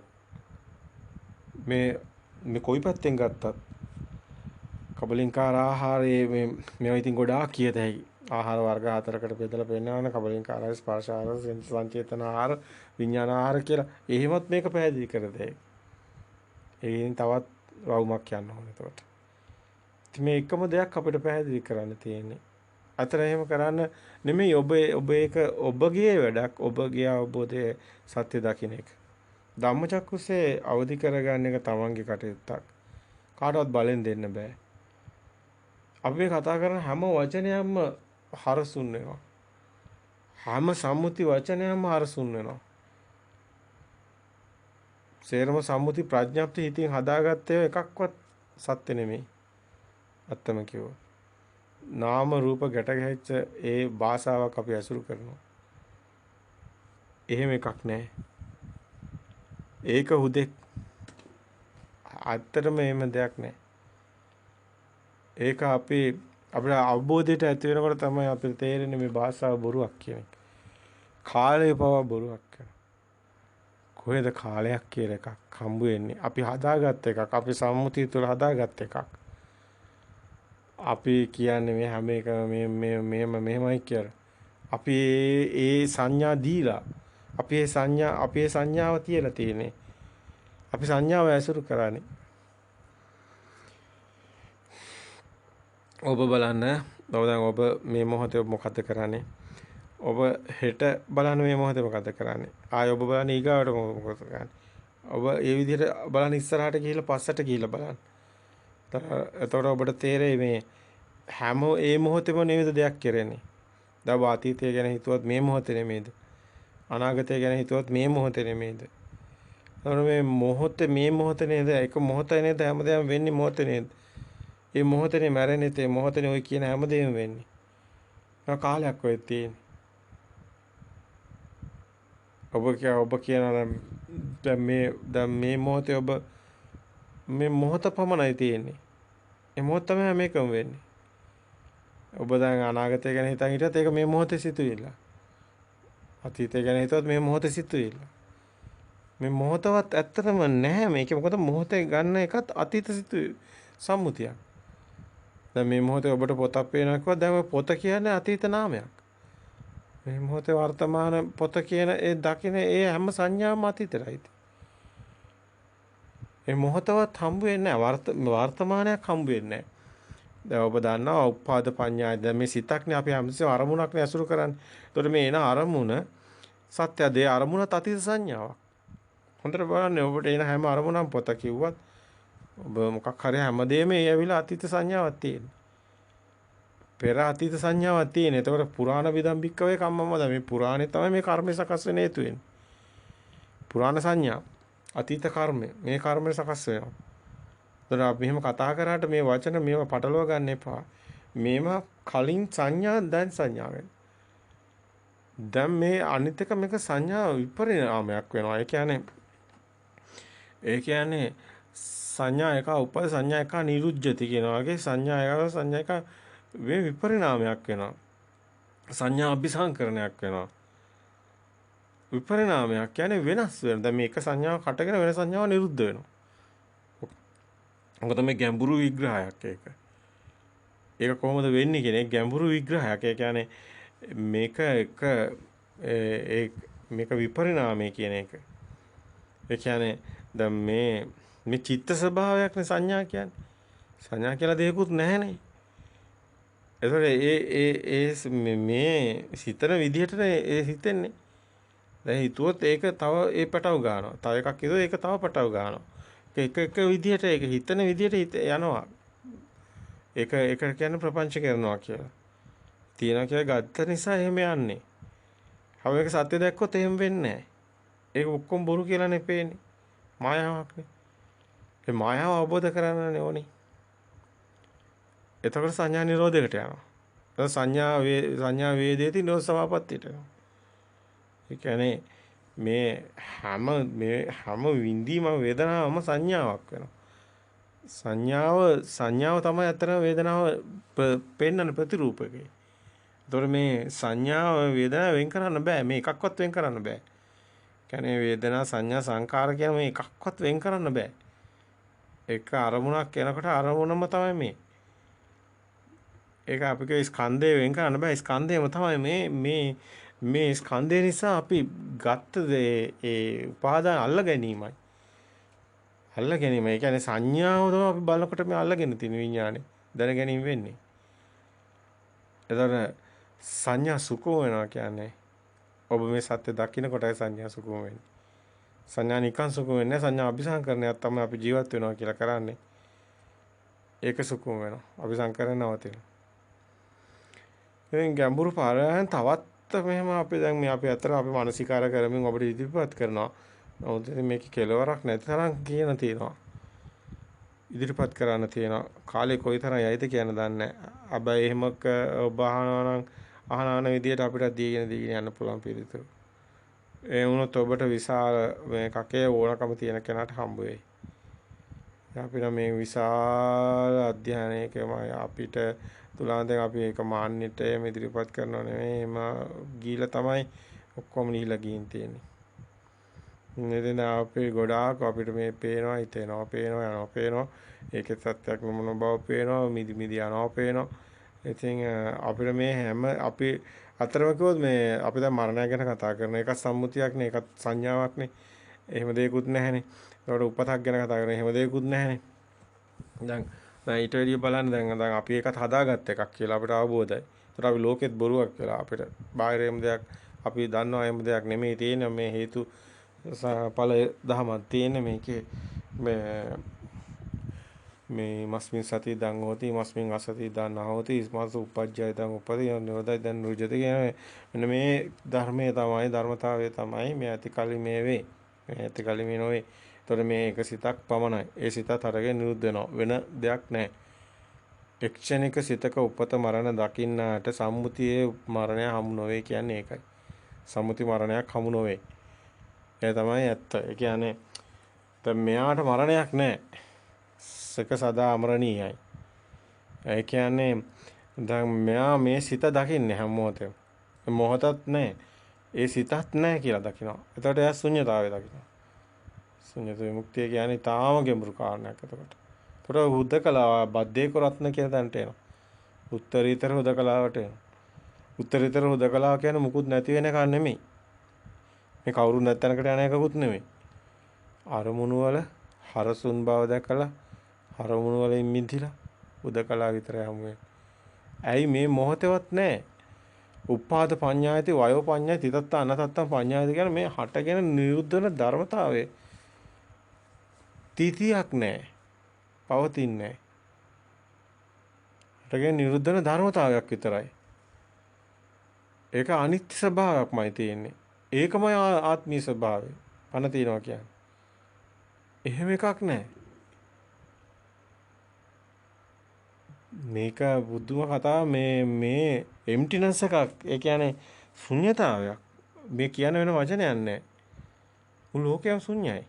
මේ කොයි පැත්තෙන් ගත්තත් කබලින්කාර ආහාරයේ මේවා ඉතින් ගොඩාක් කියත හැකි. ආහාර වර්ග 4කට බෙදලා පෙන්නන කබලින්කාර ස්පර්ශ ආහාර සංචේතන ආහාර විඥාන ආහාර කියලා. එහෙමත් මේක පැහැදිලි කර දෙයි. ඒකෙන් තවත් වවුමක් යන්න ඕනේ එතකොට. ඉතින් මේ එකම දෙයක් අපිට පැහැදිලි කරන්න තියෙන්නේ. අතන එහෙම කරන්න නෙමෙයි ඔබ ඒක ඔබගේ වැඩක් ඔබගේ අවබෝධයේ සත්‍ය දකින්න එක. ධම්මචක්කුසේ අවදි කරගන්න එක තමන්ගේ කටයුත්තක්. කාටවත් බලෙන් දෙන්න බෑ. අපි මේ කතා කරන හැම වචනයක්ම හරසුන් වෙනවා. හැම සම්මුති වචනයක්ම හරසුන් වෙනවා. සේරම සම්මුති ප්‍රඥප්ති හිතින් හදාගත්තේ එකක්වත් සත්‍ය නෙමෙයි. අත්තම කිව්වා. නාම රූප ගැට ගැහිච්ච ඒ භාෂාවක් අපි ඇසුරු කරනවා. එහෙම එකක් නැහැ. ඒක හුදෙක් ඇත්තටම එහෙම දෙයක් නැහැ. ඒක අපිට අවබෝධයට ඇති වෙනකොට තමයි අපිට තේරෙන්නේ මේ භාෂාව බොරුවක් කියන එක. කාලය පවා බොරුවක් කරනවා. කොහෙද කාලයක් කියලා එකක් හම්බ වෙන්නේ? අපි හදාගත්ත එකක්. අපි සම්මුතිය තුළ හදාගත්ත එකක්. අපි කියන්නේ මේ හැම එකම මෙහෙමයි කියලා. අපි ඒ සංඥා දීලා අපි ඒ සංඥාව තියලා තියෙන්නේ. අපි සංඥාව ඇසුරු කරන්නේ. ඔබ බලන්න. ඔබ මේ මොහොතේ මොකද කරන්නේ? ඔබ හෙට බලන්න මේ මොහොතේ මොකද කරන්නේ? ආය ඔබ බලන්න ඊගාවට මොකද කරන්නේ? ඔබ ඒ විදිහට බලන්න ඉස්සරහට ගිහිල්ලා පස්සට ගිහිල්ලා බලන්න. එතකොට ඔබට තේරෙයි මේ හැම ඒ මොහොතේම නේද දෙයක් කරන්නේ. දැන් අතීතය ගැන හිතුවත් මේ මොහොතේ නෙමෙයිද? අනාගතය ගැන හිතුවත් මේ මොහොතේ නෙමෙයිද? එතකොට මේ මොහොතේ මේ මොහොතේ නේද? එක මොහොතේ නේද හැමදේම වෙන්නේ මොහොතේ නේද? මේ මොහොතේ මැරෙන්නේ තේ මොහොතේ ඔය කියන හැමදේම වෙන්නේ. ඒක කාලයක් ඔය තියෙන්නේ. ඔබ කියනවා දැන් මේ මොහොතේ ඔබ මේ මොහොත පමණයි තියෙන්නේ. මේ මොහොත තමයි හැම එකම වෙන්නේ. ඔබ දැන් අනාගතය ගැන හිතන් හිටියත් ඒක මේ මොහොතේ සිදුවිල්ල. අතීතය ගැන හිතුවත් මේ මොහොතේ සිදුවිල්ල. මේ මොහොතවත් ඇත්තටම නැහැ මේකේ. මොකද මොහොතේ ගන්න එකත් අතීත සම්මුතියක්. දැන් මේ මොහොතේ ඔබට පොතක් පේනවා කිව්වොත් දැන් ඔය පොත කියන්නේ අතීත නාමයක්. මේ මොහොතේ වර්තමාන පොත කියන ඒ දකින ඒ හැම සංඥාවම අතීතයයි. මේ මොහොතවත් හම්බ වෙන්නේ නැහැ. වර්තමානයක් හම්බ වෙන්නේ නැහැ. දැන් ඔබ දන්නවා උපාද පඤ්ඤාය. දැන් මේ සිතක්නේ අපි හැමතිස්සෙම අරමුණක්නේ ඇසුරු කරන්නේ. ඒතකොට මේ එන අරමුණ සත්‍යද ඒ අරමුණත් අතීත සංඥාවක්. හොඳට බලන්න ඔබට එන හැම අරමුණක් පොත කිව්වත් ඔබ මොකක් හරි හැමදේම ඒ ඇවිල්ලා අතීත සංඥාවක් තියෙනවා. පෙර අතීත සංඥාවක් තියෙන. ඒතකොට පුරාණ විදම්බික්කවේ කම්මමද මේ පුරාණේ තමයි මේ කර්මය සකස් වෙන හේතු වෙන්නේ. පුරාණ සංඥා අතීත කර්මය මේ කර්මය සකස් වෙනවා. ඒතකොට අපි මෙහෙම කතා කරාට මේ වචන මේව පටලවා ගන්න එපා. මේවා කලින් සංඥා දැන් සංඥා වෙනවා. දැන් මේ අනිත් එක මේක සංඥා විපරිණාමයක් වෙනවා. ඒ කියන්නේ සංඥා එක උපද සංඥා එක නිරුද්ධති කියනවා වගේ සංඥා එක මේ විපරිණාමයක් වෙනවා. සංඥා අபிසංකරණයක් වෙනවා. විපරිණාමයක් කියන්නේ වෙනස් වෙනවා. දැන් මේක සංඥාවක් හටගෙන වෙන සංඥාවක් නිරුද්ධ වෙනවා. මොකද මේ ගැඹුරු විග්‍රහයක් ඒක. ඒක කොහොමද වෙන්නේ කියන එක ගැඹුරු විග්‍රහයක්. ඒ කියන්නේ මේක විපරිණාමය කියන එක. ඒ කියන්නේ දැන් මේ චිත්ත ස්වභාවයක්නේ සංඥා කියන්නේ. සංඥා කියලා දෙයක්වත් නැහැනේ. ඒතකොට මේ හිතන විදිහටනේ ඒ හිතෙන්නේ. දැන් හිතුවොත් ඒක තව ඒ පටව ගන්නවා. තව එකක් හිතුවොත් ඒක තව පටව ගන්නවා. එක විදිහට ඒක හිතන විදිහට යනවා. ඒක කියන්නේ ප්‍රපංච කරනවා කියලා. තියනවා කියලා ගත්ත නිසා එහෙම යන්නේ. හැම එක සත්‍ය දැක්කොත් එහෙම වෙන්නේ නැහැ. ඒක ඔක්කොම බොරු කියලානේ පේන්නේ. මායාවක්නේ. ඒ මායාව අවබෝධ කරගන්නනේ ඕනේ. එතකොට සංඥා නිරෝධයකට යනවා. එතකොට සංඥා වේදේති නිරෝධ සමාපත්තියට යනවා. ඒ කියන්නේ මේ හැම විඳීම වේදනාවම සංඥාවක් වෙනවා. සංඥාව තමයි අතර වේදනාව පෙන්වන ප්‍රතිරූපකේ. ඒතකොට මේ සංඥාව වේදනාව වෙන් කරන්න බෑ. මේ එකක්වත් වෙන් කරන්න බෑ. කියන්නේ වේදනා සංඥා සංකාර කියන මේ එකක්වත් වෙන් කරන්න බෑ. එක අරමුණක් එනකොට අරමුණම තමයි මේ. ඒක අපිට ස්කන්ධය වෙන් කරන්න බෑ. ස්කන්ධයම තමයි මේ ස්කන්ධය නිසා අපි ගත්ත ඒ උපාදාන අල්ල ගැනීමයි. අල්ල ගැනීම. ඒ කියන්නේ සංඥාව තමයි අපි බලනකොට මේ අල්ලගෙන තියෙන විඥානේ. දැන ගැනීම වෙන්නේ. එතකොට සංඥා සුඛම වෙනවා කියන්නේ ඔබ මේ සත්‍ය දකින්න කොටයි සංඥා සුඛම වෙන්නේ. සංඥා නිකන් සුඛම වෙන්නේ සංඥා අபிසංකරණයක් තමයි අපි ජීවත් වෙනවා කියලා කරන්නේ. ඒක සුඛම වෙනවා. අபிසංකරණ නවතිනවා. ඉතින් ගැඹුරු පාරයන් තවත් මෙහෙම අපි දැන් මේ අපි අතර අපි මානසිකාර කරමින් ඔබට ඉදිරිපත් කරනවා. නමුත් මේක කෙලවරක් නැති තරම් කියන තියෙනවා. ඉදිරිපත් කරන්න තියෙනවා. කාලේ කොයිතරම් යයිද කියන දන්නේ නැහැ. හැබැයි එහෙම ඔබ අහනවන විදියට අපිට දීගෙන යන්න පුළුවන් පිළිතුරු. ඒ වුණොත් ඔබට විශාල මේ කකේ ඕනකම තියෙන කෙනාට හම්බ වෙයි. අපිට මේ විශාල අධ්‍යයනයකම අපිට තුලාන්තෙන් අපි ඒක මාන්නෙට ඉදිරිපත් කරනව නෙමෙයි. එම ගිහිලා තමයි ඔක්කොම නිහිලා ගින් තියෙන්නේ. නේද අපේ ගොඩාක් අපිට මේ පේනවා හිතෙනවා පේනවා ඒකේ සත්‍යක් නොමන බව පේනවා මිදි යනවා පේනවා. ඉතින් අපිට මේ හැම අපි අතරම කිව්වොත් මේ අපි දැන් මරණය ගැන කතා කරන එකක් සම්මුතියක්නේ ඒකත් සංඥාවක්නේ. එහෙම දෙයක්වත් නැහැනේ. ඒකට උපතක් ගැන කතා කරන එහෙම දෙයක්වත් නැහැනේ. දැන් ඊට වැඩිය බලන්න දැන් අපි ඒකත් හදාගත්ත එකක් කියලා අපිට අවබෝධයි. ඒතර අපි ලෝකෙත් බොරුවක් කියලා අපිට බාහිර දෙයක් අපි දන්නවා එහෙම දෙයක් නෙමෙයි තියෙන මේ හේතු ඵල දහමක් තියෙන මේකේ මේ මස්මින් සති දන් හෝති මස්මින් අසති දන් හෝති ඉස්මස් උපජ්ජය දන් උපදී නිරෝධය දන් නුජති කියන මෙන්න මේ ධර්මයේ තමයි ධර්මතාවය තමයි මේ ඇති කලි මේ වේ. මේ ඇති කලි මේ නොවේ. ඒතකොට මේ එක සිතක් පමණයි. ඒ සිතත් අරගෙන නිරුද්ධ වෙනවා. වෙන දෙයක් නැහැ. එක්ෂණික සිතක උපත මරණ දකින්නාට සම්මුතියේ මරණය හමු නොවේ කියන්නේ ඒකයි. සම්මුති මරණයක් හමු නොවේ. ඒ තමයි ඇත්ත. ඒ කියන්නේ දැන් මෙයාට මරණයක් නැහැ. සක සදා අමරණීයයි. ඒ කියන්නේ දැන් මෙයා මේ සිත දකින්නේ හැම මොහොතේම. මොහොතක් නැහැ. ඒ සිතත් නැහැ කියලා දකිනවා. එතකොට එයා ශුන්‍යතාවය දකිනවා. ශුන්‍යත විමුක්තිය කියන්නේ තාම ගැඹුරු කාරණයක් එතකොට. ඒතකොට හුදකලා බද්දේක රත්න කියන තැනට එනවා. උත්තරීතර හුදකලාවට එනවා. උත්තරීතර හුදකලාව කියන්නේ මුකුත් නැති වෙන එකක් නෙමෙයි. මේ කවුරුත් නැත්ැනකට යන එකකුත් නෙමෙයි. අරමුණු වල හරසුන් බව දැකලා අරමුණු වලින් මිදිලා හුදකලාව විතරයි හමු වෙන්නේ. ඇයි මේ මොහොතේවත් නැහැ. උපාද පඤ්ඤායති වයෝ පඤ්ඤායති තිතත්ත අනතත්තම් පඤ්ඤායති කියන මේ හටගෙන නිරුද්ධ වෙන ධර්මතාවයේ තීතියක් නැහැ. පවතින්නේ නැහැ. හටගෙන නිරුද්ධ වෙන ධර්මතාවයක් විතරයි. ඒක අනිත්‍ය ස්වභාවයක්මයි තියෙන්නේ. ඒකමයි ආත්මීය ස්වභාවය. පණ තියනවා කියන්නේ. එහෙම එකක් නැහැ. මේක බුදුම කතාව මේ එම්ටිනස් එකක්. ඒ කියන්නේ ශුන්‍යතාවයක්. මේ කියන වෙන වචනයක් නැහැ. මුළු ලෝකයම ශුන්‍යයි.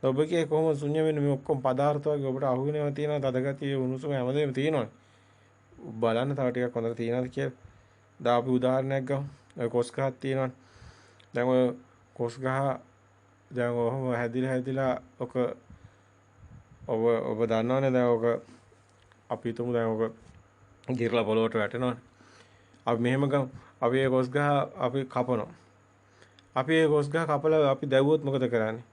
ඔබ කියේ කොහොමද ශුන්‍ය වෙන්නේ? මේ ඔක්කොම පදාර්ථ වගේ ඔබට අහුවෙනවා තියෙනවා තදගතිය උණුසුම හැමදේම තියෙනවා. බලන්න තව ටිකක් හොඳට තියෙනවද කියලා. දැන් අපි උදාහරණයක් ගමු. ඔය කොස් ගහක් තියෙනවනේ. දැන් ඔය කොස් ගහ දැන් ඔහොම හැදිලා ඔක ඔබ දන්නවනේ දැන් ඔක අපි හිතමු දැන් ඔක ගිරලා පොළොවට වැටෙනවනේ. අපි මෙහෙම ගමු. අපි ඒ කොස් ගහ අපි කපනවා. අපි ඒ කොස් ගහ කපලා අපි දැවුවොත් මොකද කරන්නේ?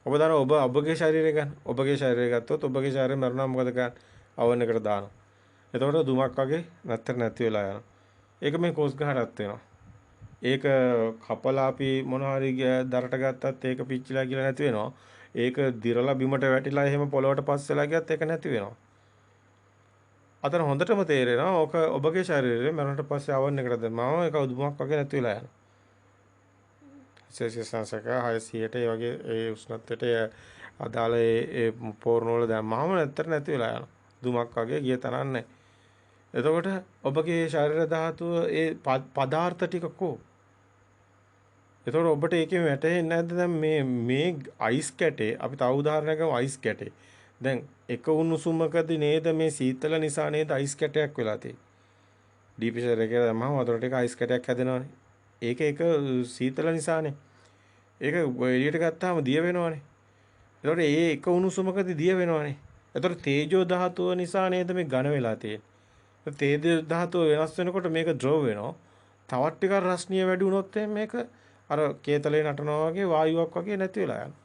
ඔබ දන්නවා ඔබගේ ශරීරය ගන්න. ඔබගේ ශරීරය ගත්තොත් ඔබගේ ශරීරය මරනවා මොකද කරන්නේ? අවන් එකට දානවා. එතකොට දුමක් වගේ නැති වෙලා යනවා. ඒක මේ කොස් ගහටත් වෙනවා. ඒක කපලා අපි මොන හරි දරට ගත්තත් ඒක පිච්චිලා කියලා නැති වෙනවා. ඒක දිරලා බිමට වැටිලා එහෙම පොළොවට පස් වෙලා ගියත් ඒක නැති වෙනවා. අතන හොඳටම තේරෙනවා ඕක ඔබගේ ශරීරය මරණට පස්සේ ආවන් එකට දැම්මම ඒක උදුමක් වගේ නැති වෙලා යනවා. සෙල්සියස් සංසක 600ට ඒ වගේ ඒ උෂ්ණත්වයට අදාළ ඒ පෝරණ වල දැම්මම නැති වෙලා යනවා. දුමක් වගේ ගිය තරම් නැහැ. එතකොට ඔබගේ ශරීර ධාතුව ඒ පදාර්ථ ටික කො. එතකොට ඔබට ඒකෙන් වැටහෙන්නේ නැද්ද දැන් මේ අයිස් කැටේ අපි තව උදාහරණයක් ගමු අයිස් කැටේ. දැන් එක උණුසුමකදී නේද මේ සීතල නිසා නේද අයිස් කැටයක් වෙලා තියෙන්නේ. ඩීප්‍රෙෂර් එකේ දැම්මම වතුර ටික අයිස් කැටයක් හැදෙනවනේ. ඒක සීතල නිසානේ. ඒක එළියට ගත්තාම දිය වෙනවනේ. එතකොට ඒ එක උණුසුමකදී දිය වෙනවනේ. එතකොට තේජෝ ධාතුව නිසා නේද මේ ඝන වෙලා තියෙන්නේ. තේජෝ ධාතුව වෙනස් වෙනකොට මේක ද්‍රව වෙනවා. තවත් ටිකක් රස්නිය වැඩි වුණොත් මේක අර කේතලේ නටනවා වගේ වායුවක් වගේ නැති වෙලා යනවා.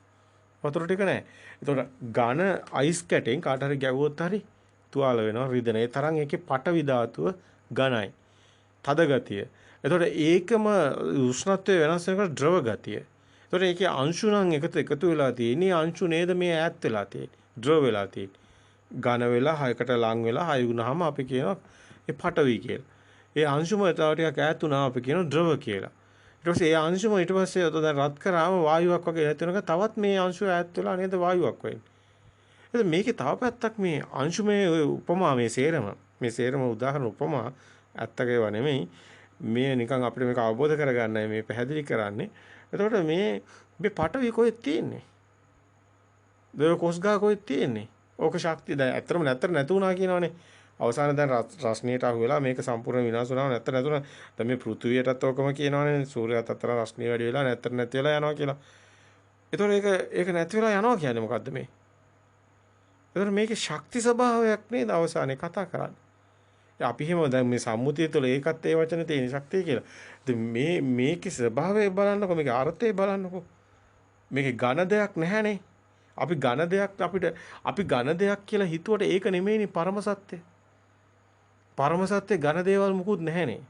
වතුර ටික නැහැ. එතකොට ඝන අයිස් කැටෙන් කාට හරි ගැව්වොත් හරි තුවාල වෙනවා රිදෙන. ඒ තරම් ඒකේ පටවි ධාතුව ඝනයි. තද ගතිය. එතකොට ඒකම උෂ්ණත්වය වෙනස් වෙනකොට ද්‍රව ගතිය. එතකොට ඒකේ අංශු නම් එකතු වෙලා තියෙන්නේ අංශු නේද මේ ඈත් වෙලා තියෙන්නේ. ද්‍රව වෙලා තියෙන්නේ. ඝන වෙලා හයකට ලං වෙලා හය වුණාම අපි කියනවා ඒ පටවි කියලා. ඒ අංශුම තව ටිකක් ඈත් වුණාම අපි කියනවා ද්‍රව කියලා. ඊට පස්සේ ඒ අංශුම ඊට පස්සේ දැන් රත් කරාම වායුවක් වගේ නැති වෙනක තවත් මේ අංශු ඈත් වෙලා නේද වායුවක් වෙන්නේ. එතකොට මේකේ තව පැත්තක් මේ අංශුමේ උපමා මේ සේරම උදාහරණ උපමා ඇත්තකේව නෙමෙයි. මේ නිකන් අපිට මේක අවබෝධ කරගන්නයි මේ පැහැදිලි කරන්නේ. එතකොට මේ පටවි කොහෙද තියෙන්නේ? දේ කොස්ගා කොහෙද තියෙන්නේ? ඕක ශක්තිය දැන් ඇත්තටම නැතු වුණා කියනවනේ. අවසාන දැන් රස්නියට අහු වෙලා මේක සම්පූර්ණ විනාශ වුණාම නැතුණා. දැන් මේ පෘථුවියටත් ඕකම කියනවනේ. සූර්යයාත් අතර රස්නිය වැඩි වෙලා නැති වෙලා යනවා කියලා. එතකොට ඒක නැති වෙලා යනවා කියන්නේ මොකද්ද මේ? එතකොට මේකේ ශක්ති ස්වභාවයක් නේද අවසානයේ කතා කරන්නේ. අපි හිම දැන් මේ සම්මුතිය තුළ ඒකත් ඒ වචනේ තියෙන ශක්තිය කියලා. ඉතින් මේකේ ස්වභාවය බලන්නකො මේකේ අර්ථය බලන්නකො. මේකේ ඝන දෙයක් නැහැනේ. අපි ඝන දෙයක් කියලා හිතුවට ඒක නෙමෙයිනේ පරම සත්‍ය. පරම සත්‍ය ඝන දේවල් මුකුත් නැහැනේ.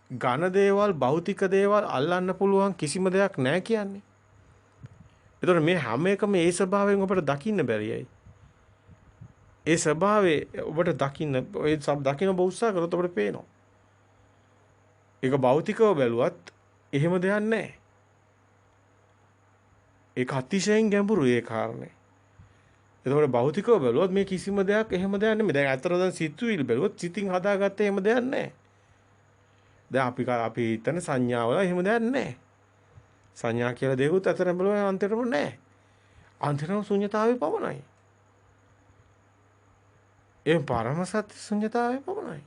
ඝන දේවල් භෞතික දේවල් අල්ලන්න පුළුවන් කිසිම දෙයක් නැහැ කියන්නේ. ඒතකොට මේ හැම එකම ඒ ස්වභාවයෙන් ඔබට දකින්න බැරියයි. ඒ ස්වභාවයේ ඔබට දකින්න ඒ දකින්න ඔබ උත්සාහ කරොත් ඔබට පේනවා. ඒක භෞතිකව බැලුවත් එහෙම දෙයක් නැහැ. ඒක අතිශයින් ගැඹුරුයි ඒ කාරණේ. එතකොට භෞතිකව බැලුවොත් මේ කිසිම දෙයක් එහෙම දෙයක් නෙමෙයි. දැන් අතර දැන් සිතුවිලි බැලුවොත් සිතින් හදාගත්ත එහෙම දෙයක් නැහැ. දැන් අපි හිතන සංඥාවල එහෙම දෙයක් නැහැ. සංඥා කියලා දෙයක්වත් අතර බැලුවම අන්තිමටම නැහැ. අන්තිමටම ශුන්‍යතාවේ පමණයි. ඒ පරම සත්‍ය ශුන්‍යතාවේ පමණයි.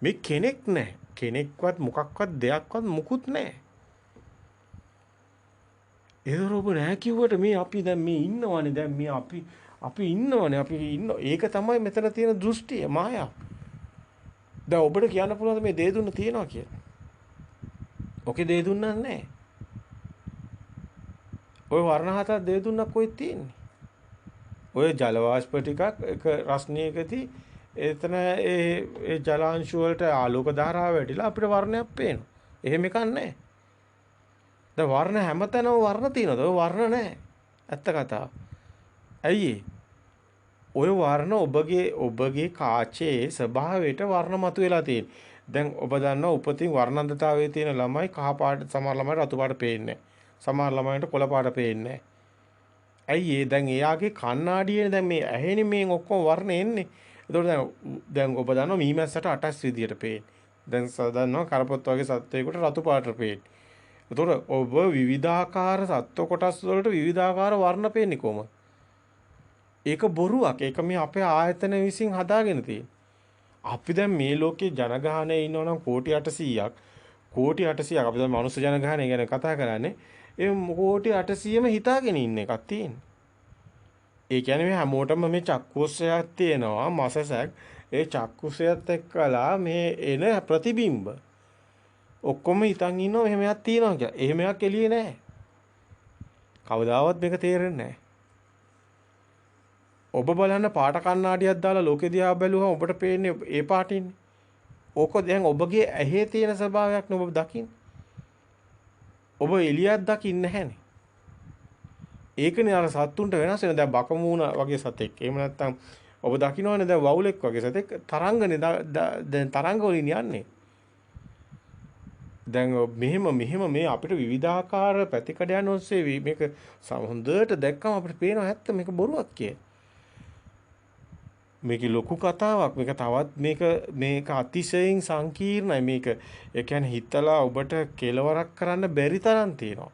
මේ කෙනෙක් නැහැ. කෙනෙක්වත් මොකක්වත් දෙයක්වත් මුකුත් නැහැ. ඒතරොබ නැහැ කිව්වට මේ අපි දැන් මේ ඉන්නවනේ දැන් මේ අපි ඉන්නවනේ අපි ඉන්න ඒක තමයි මෙතන තියෙන දෘෂ්ටිය මායාව. දැන් ඔබට කියන්න පුළුවන් මේ දේ දුන්න තියනවා කියලා. ඔකේ දේ දුන්නක් නැහැ. ඔය වර්ණ හතර දේ දුන්නක් කොහෙද තියෙන්නේ? ඔය ජල වාෂ්ප ටිකක් එක රස්නියකදී එතන ඒ ජලාංශු වලට ආලෝක ධාරාව වැටිලා අපිට වර්ණයක් පේනවා. එහෙම එකක් නැහැ. දැන් වර්ණ හැමතැනම වර්ණ තියෙනවද? ඔය වර්ණ නැහැ. ඇත්ත කතාව. ඇයි ඔය වර්ණ ඔබගේ කාචේ ස්වභාවයට වර්ණ මතුවලා තියෙන්නේ. දැන් ඔබ දන්නවා උපතින් වර්ණන්දතාවයේ තියෙන ළමයි කහ පාට සමහර ළමයිට රතු පාට පේන්නේ නැහැ. සමහර ළමයින්ට කොළ පාට පේන්නේ නැහැ. ඇයි දැන් එයාගේ කණ්ණාඩියේ දැන් මේ ඇහෙනේ මේ ඔක්කොම වර්ණ එන්නේ. ඒතකොට දැන් ඔබ දන්නවා මීමැස්සට අටස් විදියට පේන්නේ. දැන් දන්නවා කරපොත් වගේ සත්වයකට රතු පාට පේන්නේ. ඒතකොට ඔබ විවිධාකාර සත්ව කොටස් වලට විවිධාකාර වර්ණ පේන්නේ කොහොමද? ඒක බොරුවක්. ඒක මේ අපේ ආයතන විසින් හදාගෙන තියෙන. අපි දැන් මේ ලෝකේ ජනගහනයේ ඉන්නවනම් කෝටි 800ක් අපි දැන් මනුස්ස ජනගහනය ගැන කතා කරන්නේ. ඒ කෝටි 800ම හිතාගෙන ඉන්න එකක් තියෙන්නේ. ඒ කියන්නේ මේ හැමෝටම මේ චක්කුස්සයක් තියෙනවා මසසක්. ඒ චක්කුස්සයත් එක්කලා මේ එන ප්‍රතිබිම්බ ඔක්කොම හිතන් ඉන්නවා එහෙම එකක් තියෙනවා කියලා. එහෙම එකක් එළියේ නැහැ. කවදාවත් මේක තේරෙන්නේ නැහැ. ඔබ බලන්න පාට කණ්ණාඩියක් දාලා ලෝකෙ දිහා බැලුවම ඔබට පේන්නේ ඒ පාටින්නේ. ඕක දැන් ඔබගේ ඇහි තියෙන ස්වභාවයක් නේ ඔබ දකින්නේ. ඔබ එළියක් දකින්නේ නැහැනේ. ඒකනේ අර සත්තුන්ට වෙනස් වෙන දැන් බකමූණ වගේ සතෙක්. එහෙම නැත්නම් ඔබ දකින්නවනේ දැන් වවුලෙක් වගේ සතෙක් තරංගනේ දැන් තරංග වලින් යන්නේ. දැන් මෙහෙම මේ අපිට විවිධාකාර පැතිකඩයන් ඔස්සේ මේක හොඳට දැක්කම අපිට පේනවා ඇත්ත මේක බොරුවක් කියලා. මේක ලොකු කතාවක්. මේක තවත් මේක අතිශයින් සංකීර්ණයි. මේක ඒ කියන්නේ හිතලා ඔබට කෙලවරක් කරන්න බැරි තරම් තියෙනවා.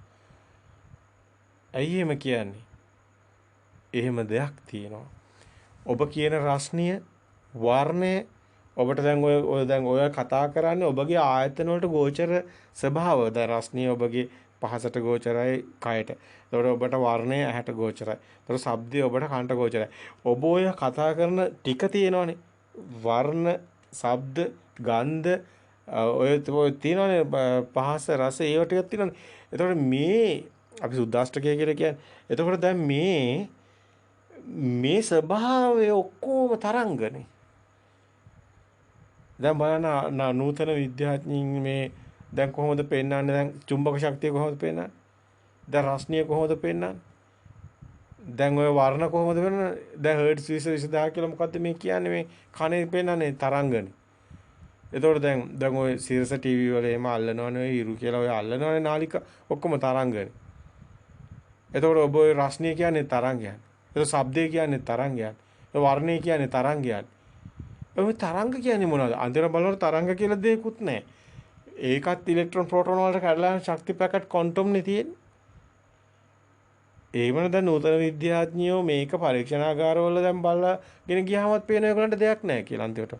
ඇයි එහෙම කියන්නේ? එහෙම දෙයක් තියෙනවා. ඔබ කියන රස්නිය වර්ණය ඔබට දැන් ඔය කතා කරන්නේ ඔබගේ ආයතන වලට ගෝචර ස්වභාව. දැන් රස්නිය ඔබගේ පහසට ගෝචරයි කයට. ඒතකොට ඔබට වර්ණය ඇහැට ගෝචරයි. ඒතකොට ශබ්දය ඔබට කනට ගෝචරයි. ඔබ ඔය කතා කරන ටික තියෙනවනේ. වර්ණ, ශබ්ද, ගන්ධ ඔය තියෙනවනේ පහස රස ඒව ටිකක් තියෙනවනේ. ඒතකොට මේ අපි සුද්දාෂ්ටකය කියලා කියන්නේ. එතකොට දැන් මේ ස්වභාවය ඔක්කොම තරංගනේ. දැන් බලන්න නූතන විද්‍යාඥයින් මේ දැන් කොහොමද පෙන්වන්නේ? දැන් චුම්බක ශක්තිය කොහොමද පෙන්වන්නේ? දැන් රස්නිය කොහොමද පෙන්වන්නේ? දැන් ඔය වර්ණ කොහොමද පෙන්වන්නේ? දැන් හර්ට්ස් 20000 කියලා මොකද්ද මේ කියන්නේ? මේ කනේ පෙන්වන්නේ තරංගනේ. එතකොට දැන් ඔය සිරස ටීවී වල එහෙම අල්ලනවනේ ඔය හිරු කියලා ඔය අල්ලනවනේ නාලිකා ඔක්කොම තරංගනේ. එතකොට ඔබ ඔය රස්නිය කියන්නේ තරංගයක්. ඒක ශබ්දය කියන්නේ තරංගයක්. ඒ වර්ණය කියන්නේ තරංගයක්. ඔය තරංග කියන්නේ මොනවද? අන්තිම බලනකොට තරංග කියලා දෙයක්වත් නැහැ. ඒකත් ඉලෙක්ට්‍රෝන ප්‍රෝටෝන වලට කඩලා ශක්ති පැකට් ක්වොන්ටම් නේ තියෙන්නේ. ඒවන දැන් නූතන විද්‍යාඥයෝ මේක පරීක්ෂණාගාරවල දැන් බලලාගෙන ගියාමත් පේන ඒගොල්ලන්ට දෙයක් නැහැ කියලා අන්තිමට.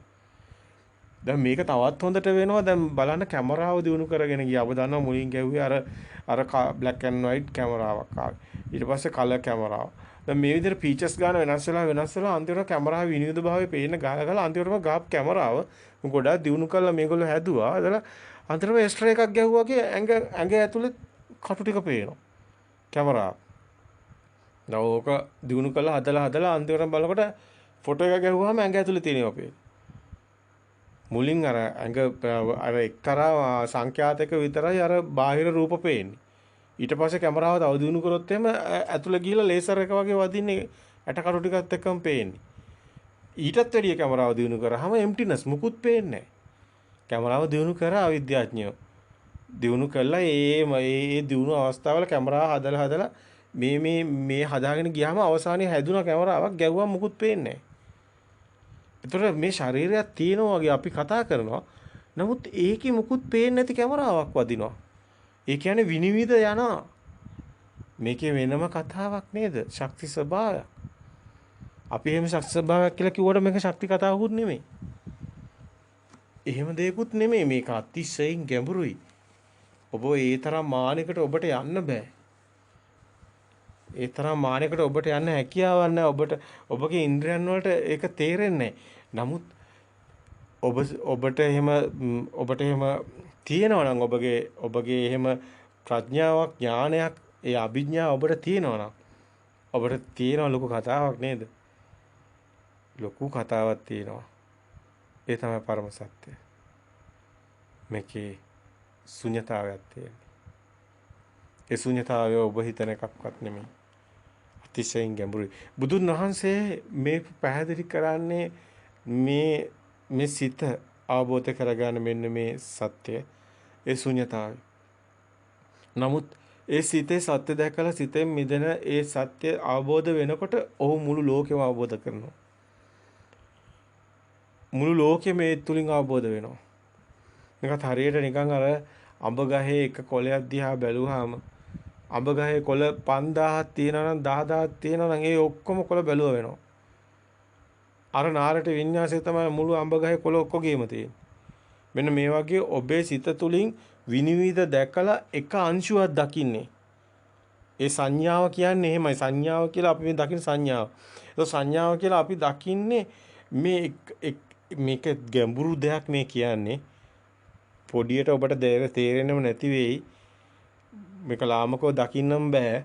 දැන් මේක තවත් හොඳට වෙනවා. දැන් බලන්න කැමරාව දිනු කරගෙන ගියා. ඔබ දන්නවා මුලින් ගැව්වේ අර black and white කැමරාවක් ආවේ. ඊට පස්සේ color කැමරාව. දැන් මේ විදිහට ෆීචර්ස් ගන්න වෙනස් වෙලා අන්තිමට කැමරාවේ විනිවිද භාවය පේන ගාලා අන්තිමටම ගාප් කැමරාව ගොඩාක් දිනු කරලා මේගොල්ලෝ හැදුවා. ಅದලා අන්තිමට එක්ස්ට්‍රා එකක් ගැහුවා කිය ඇඟ ඇතුලේ කටු ටික පේනවා. කැමරාව. දැන් ඕක දිනු කරලා හදලා අන්තිමට බලනකොට ෆොටෝ එක ගැහුවාම ඇඟ ඇතුලේ තියෙනවා පේන. මුලින් අර එක්තරා සංඛ්‍යාතක විතරයි අර බාහිර රූප පේන්නේ. ඊට පස්සේ කැමරාව තව දියුණු කරොත් එහෙම ඇතුළේ ගිහිල්ලා ලේසර් එක වගේ වදින්නේ ඇටකරු ටිකත් එක්කම පේන්නේ. ඊටත් වැඩිය කැමරාව දියුණු කරාම එම්ටිනස් මුකුත් පේන්නේ නැහැ. කැමරාව දියුණු කරා අවිද්‍යාඥයෝ. දියුණු කළා ඒ දියුණු අවස්ථාවල කැමරාව හදලා මේ හදාගෙන ගියාම අවසානයේ හැදුන කැමරාවක් ගැව්වම මුකුත් පේන්නේ නැහැ. ඒතර මේ ශරීරයක් තියෙනවා වගේ අපි කතා කරනවා. නමුත් ඒකේ මුකුත් පේන්නේ නැති කැමරාවක් වදිනවා. ඒ කියන්නේ විනිවිද යනවා. මේකේ වෙනම කතාවක් නේද? ශක්ති ස්වභාවයක්. අපි එහෙම ශක්ති ස්වභාවයක් කියලා කිව්වට මේක ශක්ති කතාවකුත් නෙමෙයි. එහෙම දෙයක්ුත් නෙමෙයි. මේක අතිශයින් ගැඹුරුයි. ඔබ ඒ තරම් මානයකට ඔබට යන්න බෑ. ඒ තරම් මානයකට ඔබට යන්න හැකියාවක් නැහැ. ඔබගේ ඉන්ද්‍රයන් වලට ඒක තේරෙන්නේ නැහැ. නමුත් ඔබට එහෙම තියෙනවා නම් ඔබගේ එහෙම ප්‍රඥාවක් ඥානයක් ඒ අභිඥාව ඔබට තියෙනවා නම් ඔබට තියෙන ලොකු කතාවක් නේද? ලොකු කතාවක් තියෙනවා. ඒ තමයි පරම සත්‍ය. මේකේ ශුන්‍යතාවයක් තියෙනවා. ඒ ශුන්‍යතාවය ඔබ හිතන එකක්වත් නෙමෙයි. අතිශයින් ගැඹුරුයි. බුදුන් වහන්සේ මේ පැහැදිලි කරන්නේ මේ සිත අවබෝධ කරගන්න මෙන්න මේ සත්‍ය ඒ ශුන්‍යතාවය. නමුත් ඒ සිතේ සත්‍ය දැකලා සිතෙන් මිදෙන ඒ සත්‍ය අවබෝධ වෙනකොට ඔහු මුළු ලෝකෙම අවබෝධ කරනවා. මුළු ලෝකෙම මේ තුලින් අවබෝධ වෙනවා. මේකත් හරියට නිකන් අර අඹ ගහේ එක කොළයක් දිහා බැලුවාම අඹ ගහේ කොළ 5000ක් තියෙනවා නම් 10000ක් තියෙනවා නම් ඒ ඔක්කොම කොළ බැලුවා වෙනවා. අර නාරට විඤ්ඤාසය තමයි මුළු අඹ ගහේ කොළ ඔක්කොගේම තියෙන්නේ. මෙන්න මේ වගේ ඔබේ සිත තුලින් විනිවිද දැකලා එක අංශුවක් දකින්නේ. ඒ සංඥාව කියන්නේ එහෙමයි. සංඥාව කියලා අපි මේ දකින සංඥාව. ඒ සංඥාව කියලා අපි දකින්නේ මේක ගැඹුරු දෙයක් මේ කියන්නේ. පොඩියට ඔබට තේරෙන්නම නැති වෙයි. මේක ලාමකව දකින්නම් බෑ.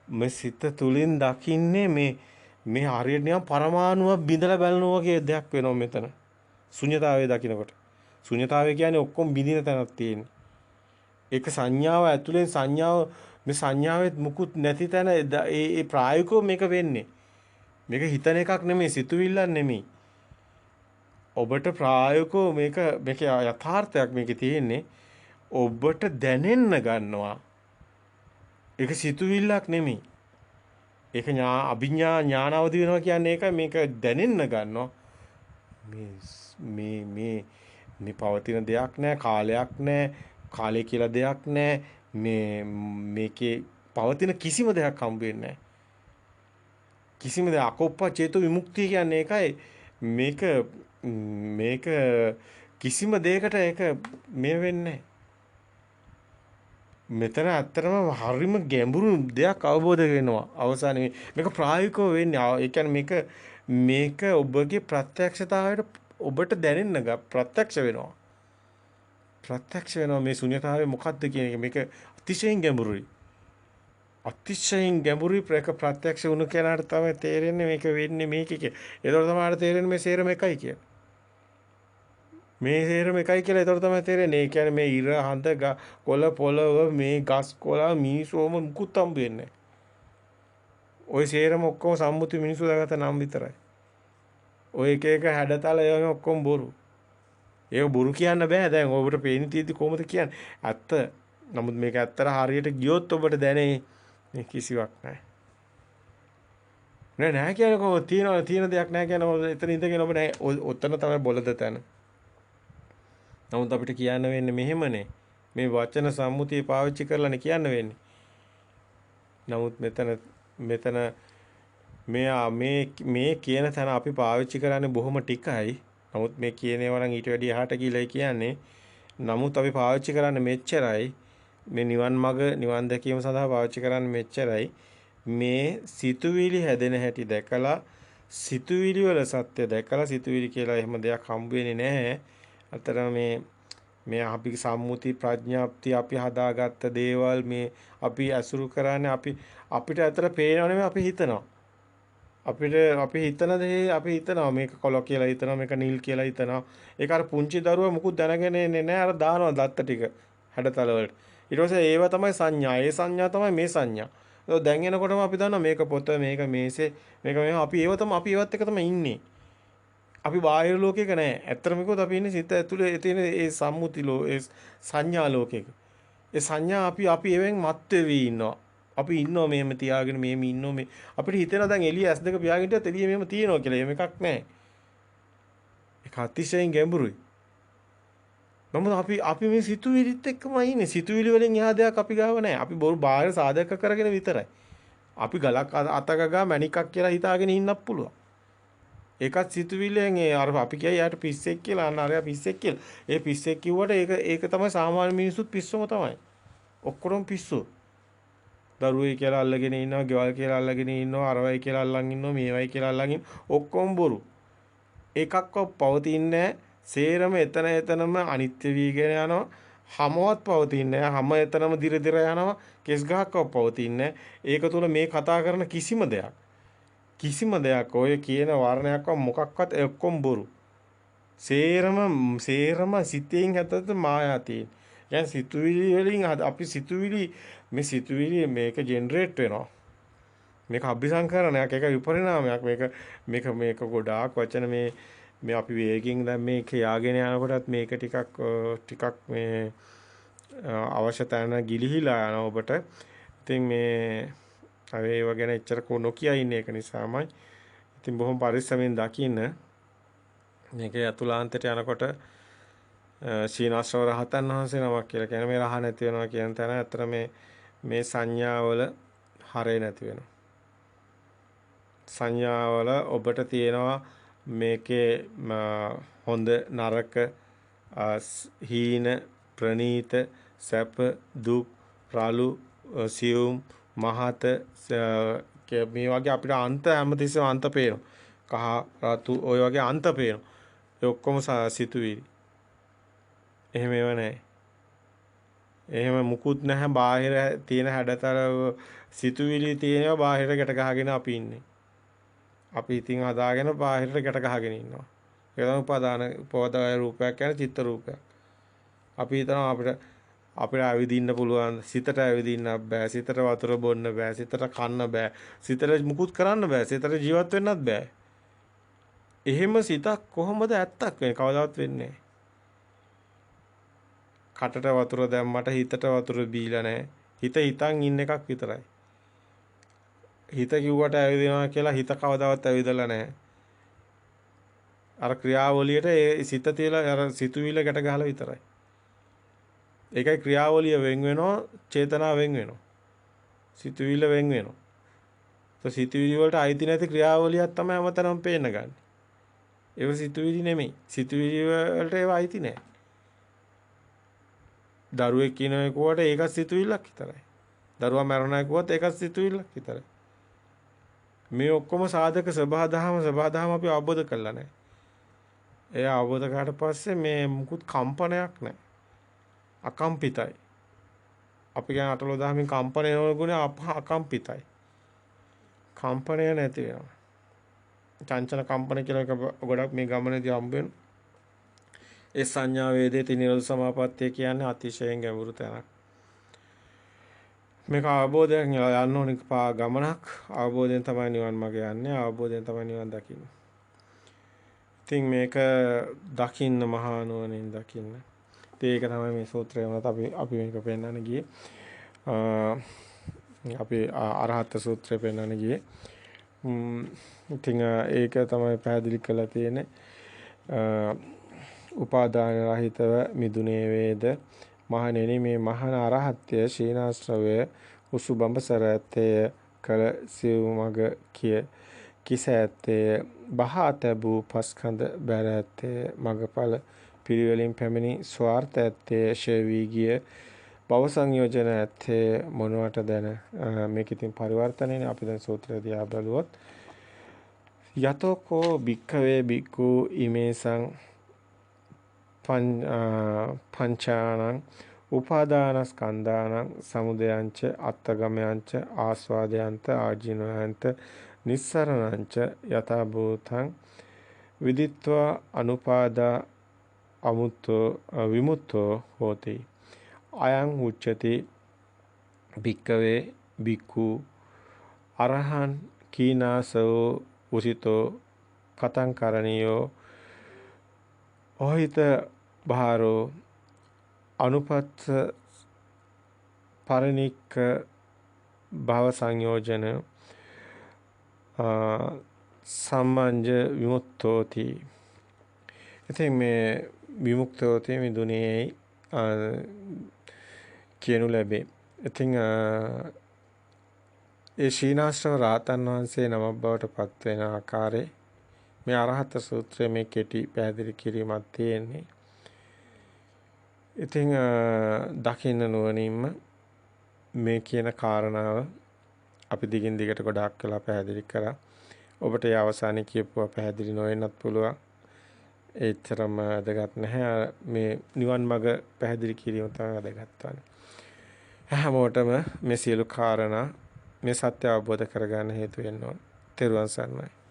මේ සිත තුලින් දකින්නේ මේ හරියට නිකන් පරමාණුවක් බිඳලා බලනවා වගේ දෙයක් වෙනවා මෙතන. ශුන්‍යතාවය දකිනකොට. ශුන්‍යතාවය කියන්නේ ඔක්කොම බිඳින තැනක් තියෙන්නේ. ඒක සංඥාව ඇතුලෙන් මේ සංඥාවෙත් මුකුත් නැති තැන ඒ ප්‍රායෝගිකව මේක වෙන්නේ. මේක හිතන එකක් නෙමෙයි, සිතුවිල්ලක් නෙමෙයි. ඔබට ප්‍රායෝගිකව මේක යථාර්ථයක් මේකේ තියෙන්නේ. ඔබට දැනෙන්න ගන්නවා. ඒක සිතුවිල්ලක් නෙමෙයි. ඒක අභිඥා ඥානවදි වෙනවා කියන්නේ ඒකයි. මේක දැනෙන්න ගන්නවා. මේ පවතින දෙයක් නෑ, කාලයක් නෑ, කාලය කියලා දෙයක් නෑ. මේකේ පවතින කිසිම දෙයක් හම්බ වෙන්නේ නෑ. කිසිම දෙයක් අකෝප්ප චේතු විමුක්තිය කියන්නේ ඒකයි. මේක කිසිම දෙයකට ඒක මේ වෙන්නේ මෙතන ඇත්තටම හරිම ගැඹුරු දෙයක් අවබෝධ වෙනවා අවසානයේ මේක ප්‍රායෝගිකව වෙන්නේ. ඒ කියන්නේ මේක ඔබගේ ප්‍රත්‍යක්ෂතාවයට ඔබට දැනෙන්න ප්‍රත්‍යක්ෂ වෙනවා. ප්‍රත්‍යක්ෂ වෙනවා මේ ශුන්‍යතාවය මොකක්ද කියන එක. මේක අතිශයින් ගැඹුරුයි. අතිශයින් ගැඹුරුයි ප්‍රත්‍යක්ෂ වුණ කෙනාට තමයි තේරෙන්නේ මේක වෙන්නේ මේකේ කියලා. ඒතකොට තමයි තේරෙන්නේ මේ සේරම එකයි කියලා. මේ සේරම එකයි කියලා ඒතකොට තමයි තේරෙන්නේ. ඒ කියන්නේ මේ ඉර හඳ කොළ පොළව මේ ගස් කොළ මීසෝම මුකුත් හම්බ වෙන්නේ නැහැ. ওই සේරම ඔක්කොම සම්මුති මිනිස්සු දාගත්ත නම් විතරයි. ඔය එක එක හැඩතල ඒවා ඔක්කොම බොරු. ඒක බොරු කියන්න බෑ. දැන් ඔබට පේන තියෙද්දි කොහොමද කියන්නේ? ඇත්ත. නමුත් මේක ඇත්තට හරියට ගියොත් ඔබට දැනේ මේ කිසිවක් නැහැ. නෑ කියන්නේ කොහොමද තියෙන දෙයක් නැහැ කියන එතන ඉඳගෙන ඔබ නෑ. ඔතන තමයි බොළඳ තැන. නමුත් අපිට කියන්න වෙන්නේ මෙහෙමනේ. මේ වචන සම්මුතිය පාවිච්චි කරලානේ කියන්න වෙන්නේ. නමුත් මෙතන මේ කියන තැන අපි පාවිච්චි කරන්නේ බොහොම ටිකයි. නමුත් මේ කියන ඒවා නම් ඊට වැඩිය එහාට ගිහලා කියන්නේ. නමුත් අපි පාවිච්චි කරන්නේ මෙච්චරයි. මේ නිවන් මඟ නිවන් දැකීම සඳහා පාවිච්චි කරන්නේ මෙච්චරයි. මේ සිතුවිලි හැදෙන හැටි දැකලා සිතුවිලි වල සත්‍ය දැකලා සිතුවිලි කියලා එහෙම දෙයක් හම්බ වෙන්නේ නැහැ. අතර මේ අපි සම්මුති ප්‍රඥාප්ති අපි හදාගත්ත දේවල් මේ අපි අසුරු කරන්නේ අපිට අතර පේනව නෙමෙයි අපි හිතනවා. අපි හිතන දේ අපි හිතනවා මේක කොළ කියලා හිතනවා මේක නිල් කියලා හිතනවා. ඒක අර පුංචි දරුවා මුකුත් දැනගෙන ඉන්නේ නැහැ. අර දානවා දත්ත ටික හැඩතල වලට. ඊට පස්සේ ඒව තමයි සංඥා. ඒ සංඥා තමයි මේ සංඥා. ඒක දැන් එනකොටම අපි දන්නවා මේක පොත, මේක මේසේ, මේක මේව අපි ඒවත් එක තමයි ඉන්නේ. අපි බාහිර ලෝකයක නෑ. ඇත්තටම කිව්වොත් අපි ඉන්නේ සිත ඇතුලේ තියෙන ඒ සම්මුති ඒ සංඥා ලෝකයක. ඒ සංඥා අපි ඒවෙන් මත් වෙවි ඉන්නවා. අපි ඉන්නවා මෙහෙම තියාගෙන මෙහෙම ඉන්නවා මේ අපිට හිතෙනවා දැන් එළිය S2 පියාගෙන හිටියත් එළිය මෙහෙම තියෙනවා කියලා. එහෙම එකක් නෑ. ඒක අතිශයින් ගැඹුරුයි. නමුත් අපි මේ සිතුවිලිත් එක්කම ඉන්නේ. සිතුවිලි වලින් එහා දෙයක් අපි ගාව නැහැ. අපි බොරු බාහිර සාධක කරගෙන විතරයි. අපි ගලක් අතක ගා මණිකක් කියලා හිතාගෙන ඉන්නත් පුළුවන්. ඒකත් සිතුවිල්ලෙන් අර අපි කියයි යාට පිස්සෙක් කියලා අන්න අරයා පිස්සෙක් කියලා. ඒ පිස්සෙක් කිව්වට ඒක තමයි සාමාන්‍ය මිනිස්සුත් පිස්සුම තමයි. ඔක්කොම පිස්සු. දරුවයි කියලා අල්ලගෙන ඉන්නවා, ගෙවල් කියලා අල්ලගෙන ඉන්නවා, අරවයි කියලා අල්ලන් ඉන්නවා, මේවයි කියලා අල්ලන් ඔක්කොම බොරු. එකක්වත් පවතින්නේ සේරම එතනම අනිත්‍ය වීගෙන යනවා. හැමවත් පවතින්නේ නැහැ. හැම එතනම දිර යනවා. කෙස් ගහක්වත් පවතින්නේ ඒක තුල මේ කතා කරන කිසිම දෙයක් ඔය කියන වර්ණයක්වත් මොකක්වත් ඔක්කොම බොරු. සේරම සිතෙන් හැදෙත මායා තියෙන. يعني සිතුවිලි වලින් අපි සිතුවිලි මේක ජෙනරේට් වෙනවා. මේක අභිසංකරණයක්, ඒක විපරිණාමයක්. මේක ගොඩාක් වචන මේ අපි වේගයෙන් දැන් මේ කියාගෙන යනකොටත් මේක ටිකක් මේ අවශ්‍ය තැන ගිලිහිලා යන ඔබට. ඉතින් මේ ඒව ගැන එච්චර නොකිය ඉන්නේ ඒක නිසාමයි. ඉතින් බොහොම පරිස්සමෙන් දකින්න. මේකේ අතුලාන්තයට යනකොට සීනාශ්‍රව රහතන් වහන්සේ නමක් කියලා කියන මේ රහ නැති වෙනවා කියන තැන අතර මේ සංඥාවල හරේ නැති වෙනවා. සංඥාවල ඔබට තියෙනවා මේකේ හොඳ නරක හීන ප්‍රනීත සැප දුක් රළු සියුම් මහත මේ වගේ අපිට අන්ත හැමතිස්සෙම අන්ත පේනවා. කහ රතු ওই වගේ අන්ත පේනවා. ඒ ඔක්කොම සිතුවිලි. එහෙම ඒව නැහැ. එහෙම මුකුත් නැහැ. බාහිර තියෙන හැඩතල සිතුවිලි තියෙනවා බාහිරට ගැට ගහගෙන අපි ඉන්නේ. අපි ඉතින් හදාගෙන බාහිරට ගැට ගහගෙන ඉන්නවා. ඒක තමයි උපාදාය රූපයක් කියන්නේ චිත්ත රූපයක්. අපි හිතනවා අපිට ඇවිදින්න පුළුවන්, සිතට ඇවිදින්න බෑ, සිතට වතුර බොන්න බෑ, සිතට කන්න බෑ, සිතට මුකුත් කරන්න බෑ, සිතට ජීවත් වෙන්නත් බෑ. එහෙම සිතක් කොහොමද ඇත්තක් වෙන්නේ? කවදාවත් වෙන්නේ නැහැ. කටට වතුර දැම්මට හිතට වතුර බීලා නැහැ. හිතන් ඉන්න එකක් විතරයි. හිත කිව්වට ඇවිදිනවා කියලා හිත කවදාවත් ඇවිදලා නැහැ. අර ක්‍රියාවලියට ඒ සිත තියලා අර සිතුවිල්ල ගැට ගහලා විතරයි. ඒකයි ක්‍රියාවලිය වෙන් වෙනවා, චේතනාව වෙන් වෙනවා. සිතුවිල්ල වෙන් වෙනවා. તો සිතුවිලි වලට අයිති නැති ක්‍රියාවලියක් තමයි හැමතැනම පේන්න ගන්න. ඒව සිතුවිලි නෙමෙයි. සිතුවිලි වලට ඒව අයිති නැහැ. දරුවෙක් කියනකොට ඒකත් සිතුවිල්ලක් විතරයි. දරුවා මරණය කිව්වොත් ඒකත් සිතුවිල්ලක් විතරයි. මේ ඔක්කොම සාධක සබහාදහම අපි අවබෝධ කරලා නැහැ. ඒ අවබෝධ කරාට පස්සේ මේ මුකුත් කම්පනයක් නැහැ. අකම්පිතයි. අපි කියන අටලෝ දහමින් කම්පණය වෙන ගුණ අකම්පිතයි. කම්පණය නැති වෙනවා. චංචල කම්පන කියලා එක ගොඩක් මේ ගමනේදී හම්බ වෙන. ඒ සංඥා වේදේති නිරෝධ සමාපත්තිය කියන්නේ අතිශයින් ගැඹුරු තැනක්. මේක අවබෝධයෙන් යන්න ඕන ගමනක්. අවබෝධයෙන් තමයි නිවන් මාර්ගය යන්නේ. අවබෝධයෙන් තමයි නිවන් දකින්නේ. ඉතින් මේක දකින්න මහා නුවණින් දකින්න. ඒක තමයි මේ සූත්‍රය වලත් අපි මේක පෙන්නන්න ගියේ. අපි අරහත් සූත්‍රය පෙන්නන්න ගියේ. ඉතින් ඒක තමයි පැහැදිලි කරලා තියෙන්නේ. උපාදාන රහිතව මිදුනේ වේද මහණෙනි මේ මහාන අරහත්ය ශීනාශ්‍රවය උසුබඹසර ඇත්තේ කල සිව් මග කිස ඇත්තේ බහා තැබූ පස්කඳ බැර ඇත්තේ මගඵල පිළිවෙලින් පැමිණි ස්වార్థ ඇත්තේ ශේවි ගිය භව සංයෝජන ඇත්තේ මොනවට දැන මේක ඉතින් පරිවර්තනනේ අපි දැන් සූත්‍රය දිහා බලුවොත් යතෝකෝ භික්ඛවේ භික්ඛු ඉමේසං පංචානං උපාදානස්කන්ධානං සමුදයංච අත්තගමයන්ච ආස්වාදයන්ත ආජීනයන්ත නිස්සරණංච යථා භූතං විදිත්වා අනුපාදා අමුත්තෝ විමුක්තෝ හෝති. අයං උච්චති භික්කවේ භික්ඛු අරහං කීනාසෝ උසිතෝ කතං කරණියෝ ඔහිත භාරෝ අනුපත්ත පරිනික්ක භව සංයෝජන සම්මංජ විමුක්තෝති. ඉතින් මේ විමුක්තෝති මිදුනේ කියනු ලැබේ. ඉතින් ඒ ශීනාශ්‍රව රාතන් වහන්සේ නමක් බවට පත් වෙන ආකාරයේ මේ අරහත සූත්‍රයේ මේ කෙටි පැහැදිලි කිරීමක් තියෙන්නේ. ඉතින් දකින්න නුවණින්ම මේ කියන කාරණාව අපි දිගින් දිගට ගොඩාක් කළා පැහැදිලි කරා. ඔබට ඒ අවසානයේ කියපුවා පැහැදිලි නොවෙන්නත් පුළුවන්. ඒතරම් වැදගත් නැහැ. මේ නිවන් මඟ පැහැදිලි කිරීම තමයි වැදගත් වන්නේ. හැමෝටම මේ සියලු කාරණා මේ සත්‍ය අවබෝධ කරගන්න හේතු වෙන්න ඕන. තෙරුවන් සරණයි.